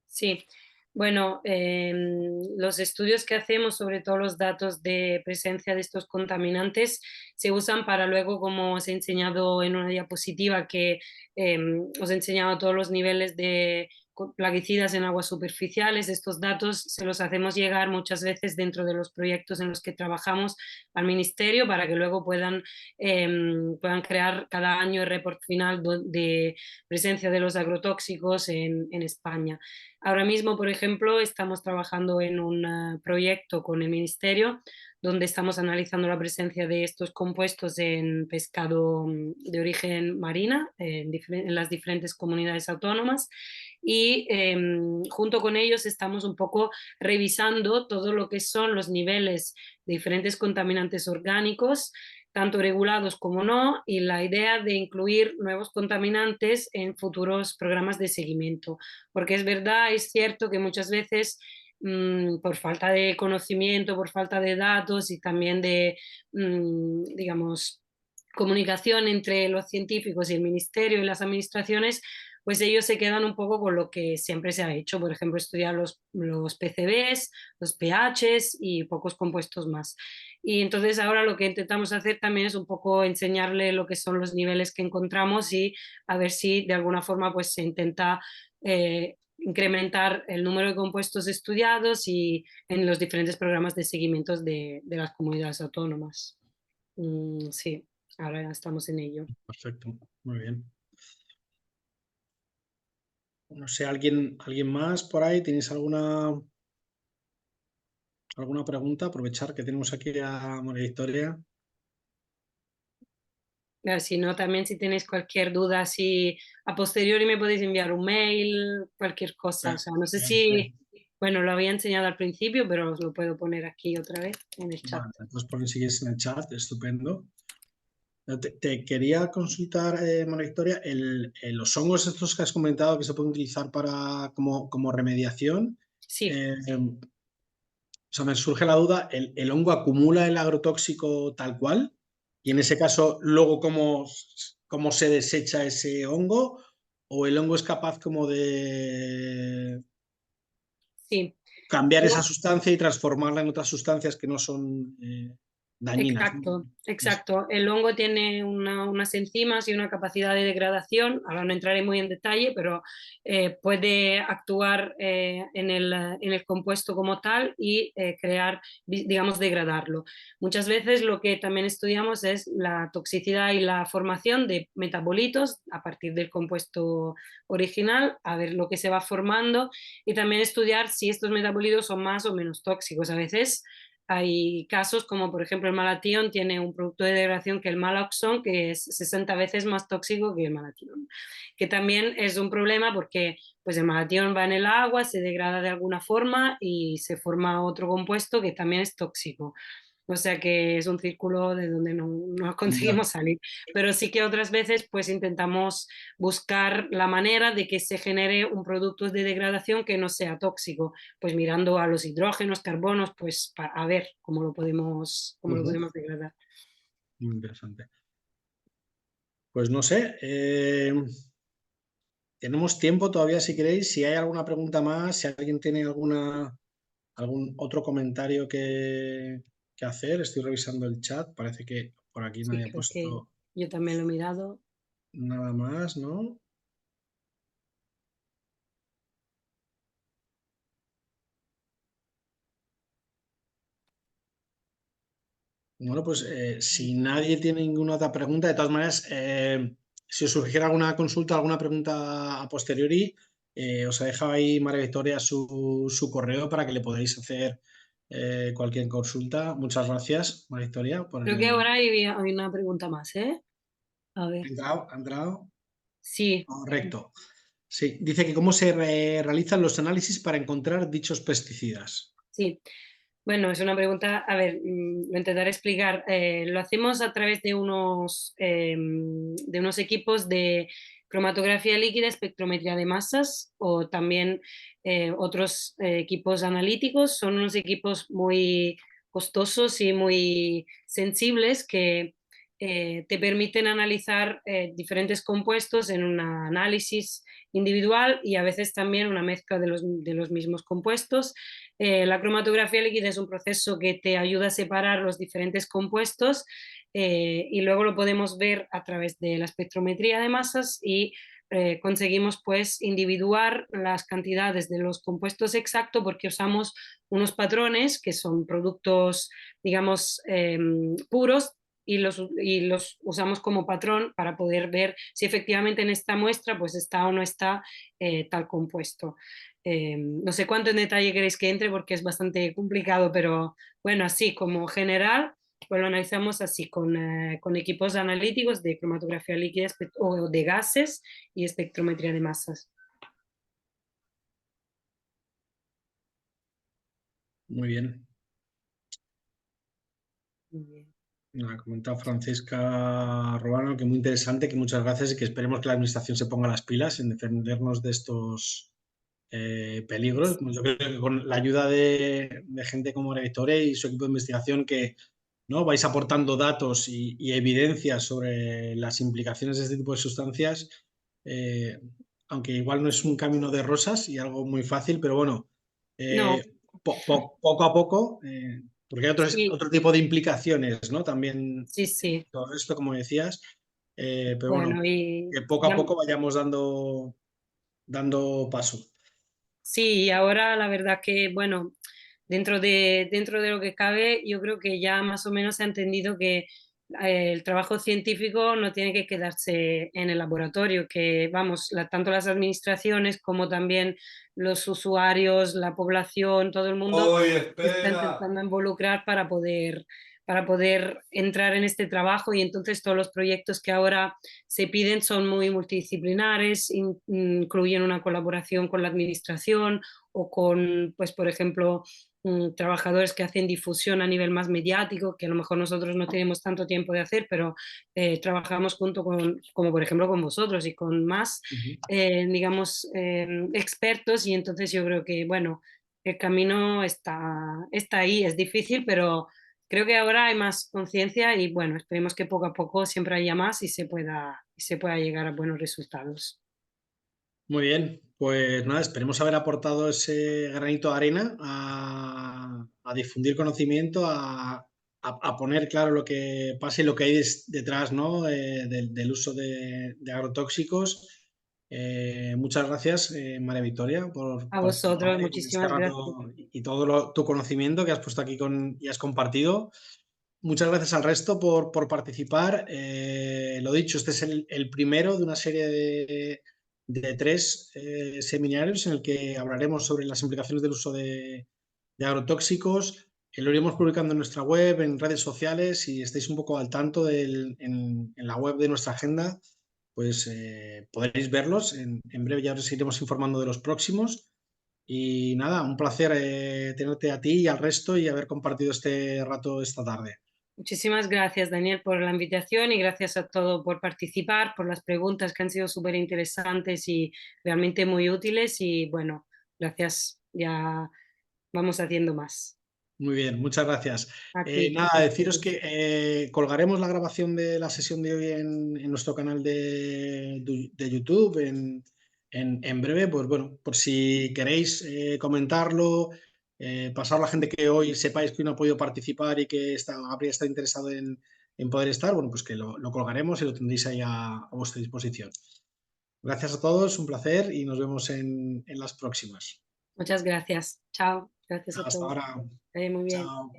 Sí, bueno, los estudios que hacemos, sobre todo los datos de presencia de estos contaminantes, se usan para luego, como os he enseñado en una diapositiva, que os he enseñado todos los niveles de plaguicidas en aguas superficiales. Estos datos se los hacemos llegar muchas veces dentro de los proyectos en los que trabajamos al Ministerio para que luego puedan crear cada año el report final de presencia de los agrotóxicos en España. Ahora mismo, por ejemplo, estamos trabajando en un proyecto con el Ministerio donde estamos analizando la presencia de estos compuestos en pescado de origen marina en las diferentes comunidades autónomas, y junto con ellos estamos un poco revisando todo lo que son los niveles de diferentes contaminantes orgánicos, tanto regulados como no, y la idea de incluir nuevos contaminantes en futuros programas de seguimiento. Porque es verdad, es cierto que muchas veces por falta de conocimiento, por falta de datos y también de, digamos, comunicación entre los científicos y el ministerio y las administraciones, pues ellos se quedan un poco con lo que siempre se ha hecho, por ejemplo, estudiar los PCBs, los pHs y pocos compuestos más. Y entonces ahora lo que intentamos hacer también es un poco enseñarle lo que son los niveles que encontramos y a ver si de alguna forma pues se intenta incrementar el número de compuestos estudiados y en los diferentes programas de seguimiento de las comunidades autónomas. Sí, ahora estamos en ello. Perfecto, muy bien. No sé, ¿alguien más por ahí? ¿Tenéis alguna pregunta? Aprovechar que tenemos aquí a María Victoria. Si no, también si tenéis cualquier duda, si a posteriori me podéis enviar un mail, cualquier cosa. O sea, no sé si, bueno, lo había enseñado al principio, pero os lo puedo poner aquí otra vez en el chat. Vale, pues ponen sigues en el chat, estupendo. Te quería consultar, María Victoria, los hongos estos que has comentado que se pueden utilizar como remediación. Sí. O sea, me surge la duda, ¿el hongo acumula el agrotóxico tal cual? Y en ese caso, luego, ¿cómo cómo se desecha ese hongo, o el hongo es capaz como de Sí. cambiar esa sustancia y transformarla en otras sustancias que no son dañinas. Exacto, exacto. El hongo tiene unas enzimas y una capacidad de degradación, ahora no entraré muy en detalle, pero puede actuar en el compuesto como tal y crear, digamos, degradarlo. Muchas veces lo que también estudiamos es la toxicidad y la formación de metabolitos a partir del compuesto original, a ver lo que se va formando y también estudiar si estos metabolitos son más o menos tóxicos. A veces hay casos como, por ejemplo, el malatión tiene un producto de degradación que el Maloxon, que es 60 veces más tóxico que el malatión, que también es un problema porque pues el malatión va en el agua, se degrada de alguna forma y se forma otro compuesto que también es tóxico. O sea que es un círculo de donde no conseguimos salir. Pero sí que otras veces pues intentamos buscar la manera de que se genere un producto de degradación que no sea tóxico, pues mirando a los hidrógenos, carbonos, pues a ver cómo lo podemos degradar. Muy interesante. Pues no sé, tenemos tiempo todavía si queréis, si hay alguna pregunta más, si alguien tiene algún otro comentario que hacer. Estoy revisando el chat, parece que por aquí Sí, nadie ha creo que puesto yo también lo he mirado. nada más, ¿no? Bueno, pues si nadie tiene ninguna otra pregunta, de todas maneras, si os surgiera alguna consulta, alguna pregunta a posteriori, os ha dejado ahí María Victoria su correo para que le podáis hacer cualquier consulta. Muchas gracias, María Victoria, por Creo que ahora hay una pregunta más, ¿eh? A ver. ha entrado. Sí. Correcto. Sí, dice que cómo se realizan los análisis para encontrar dichos pesticidas. Sí, bueno, es una pregunta, a ver, lo intentaré explicar. Lo hacemos a través de unos equipos de cromatografía líquida, espectrometría de masas o también otros equipos analíticos. Son unos equipos muy costosos y muy sensibles que te permiten analizar diferentes compuestos en un análisis individual y a veces también una mezcla de los mismos compuestos. La cromatografía líquida es un proceso que te ayuda a separar los diferentes compuestos y luego lo podemos ver a través de la espectrometría de masas y conseguimos pues individuar las cantidades de los compuestos exactos porque usamos unos patrones que son productos, digamos, puros y los usamos como patrón para poder ver si efectivamente en esta muestra pues está o no está tal compuesto. No sé cuánto en detalle queréis que entre porque es bastante complicado, pero bueno, así como general, pues lo analizamos así con equipos analíticos de cromatografía líquida o de gases y espectrometría de masas. Muy bien. Muy bien. Ha comentado Francisca Robano que muy interesante, que muchas gracias y que esperemos que la administración se ponga las pilas en defendernos de estos peligros. Yo creo que con la ayuda de gente como María Victoria y su equipo de investigación que ¿no? vais aportando datos y evidencias sobre las implicaciones de este tipo de sustancias, eh, aunque igual no es un camino de rosas y algo muy fácil, pero bueno, No, poco a poco, porque hay sí, otro tipo de implicaciones, ¿no? También sí, sí. todo esto, como decías, pero bueno, Bueno, y que poco a ya, poco vayamos dando paso. sí, y ahora la verdad que, bueno, dentro de lo que cabe, yo creo que ya más o menos se ha entendido que el trabajo científico no tiene que quedarse en el laboratorio, que vamos, tanto las administraciones como también los usuarios, la población, todo el mundo Oye, se está espera. intentando involucrar para poder entrar en este trabajo y entonces todos los proyectos que ahora se piden son muy multidisciplinares, incluyen una colaboración con la administración o con, pues, por ejemplo, trabajadores que hacen difusión a nivel más mediático, que a lo mejor nosotros no tenemos tanto tiempo de hacer, pero trabajamos junto como por ejemplo con vosotros y con más, digamos, expertos y entonces yo creo que, bueno, el camino está ahí, es difícil, pero creo que ahora hay más conciencia y bueno, esperemos que poco a poco siempre haya más y se pueda llegar a buenos resultados. Muy bien, pues nada, esperemos haber aportado ese granito de arena a difundir conocimiento, a poner claro lo que pasa y lo que hay detrás, ¿no? Del uso de agrotóxicos. Muchas gracias, María Victoria, por A participar vosotros, en este muchísimas gracias. rato y todo tu conocimiento que has puesto aquí y has compartido. Muchas gracias al resto por participar. Lo dicho, este es el primero de una serie de 3 seminarios en el que hablaremos sobre las implicaciones del uso de agrotóxicos. Lo iremos publicando en nuestra web, en redes sociales, y estéis un poco al tanto en la web de nuestra agenda, pues podréis verlos. En breve ya os iremos informando de los próximos. Y nada, un placer tenerte a ti y al resto y haber compartido este rato esta tarde. Muchísimas gracias, Daniel, por la invitación y gracias a todos por participar, por las preguntas que han sido súper interesantes y realmente muy útiles. Y bueno, gracias, ya vamos haciendo más. Muy bien, muchas gracias. A ti. Nada, deciros que colgaremos la grabación de la sesión de hoy en nuestro canal de YouTube en breve. Pues bueno, por si queréis comentarlo, pasar a la gente que hoy sepáis que no ha podido participar y que habría estado interesado en poder estar, bueno, pues que lo colgaremos y lo tendréis ahí a vuestra disposición. Gracias a todos, un placer y nos vemos en las próximas. Muchas gracias. Chao. Gracias a Hasta todos. ahora. Muy bien. Chao.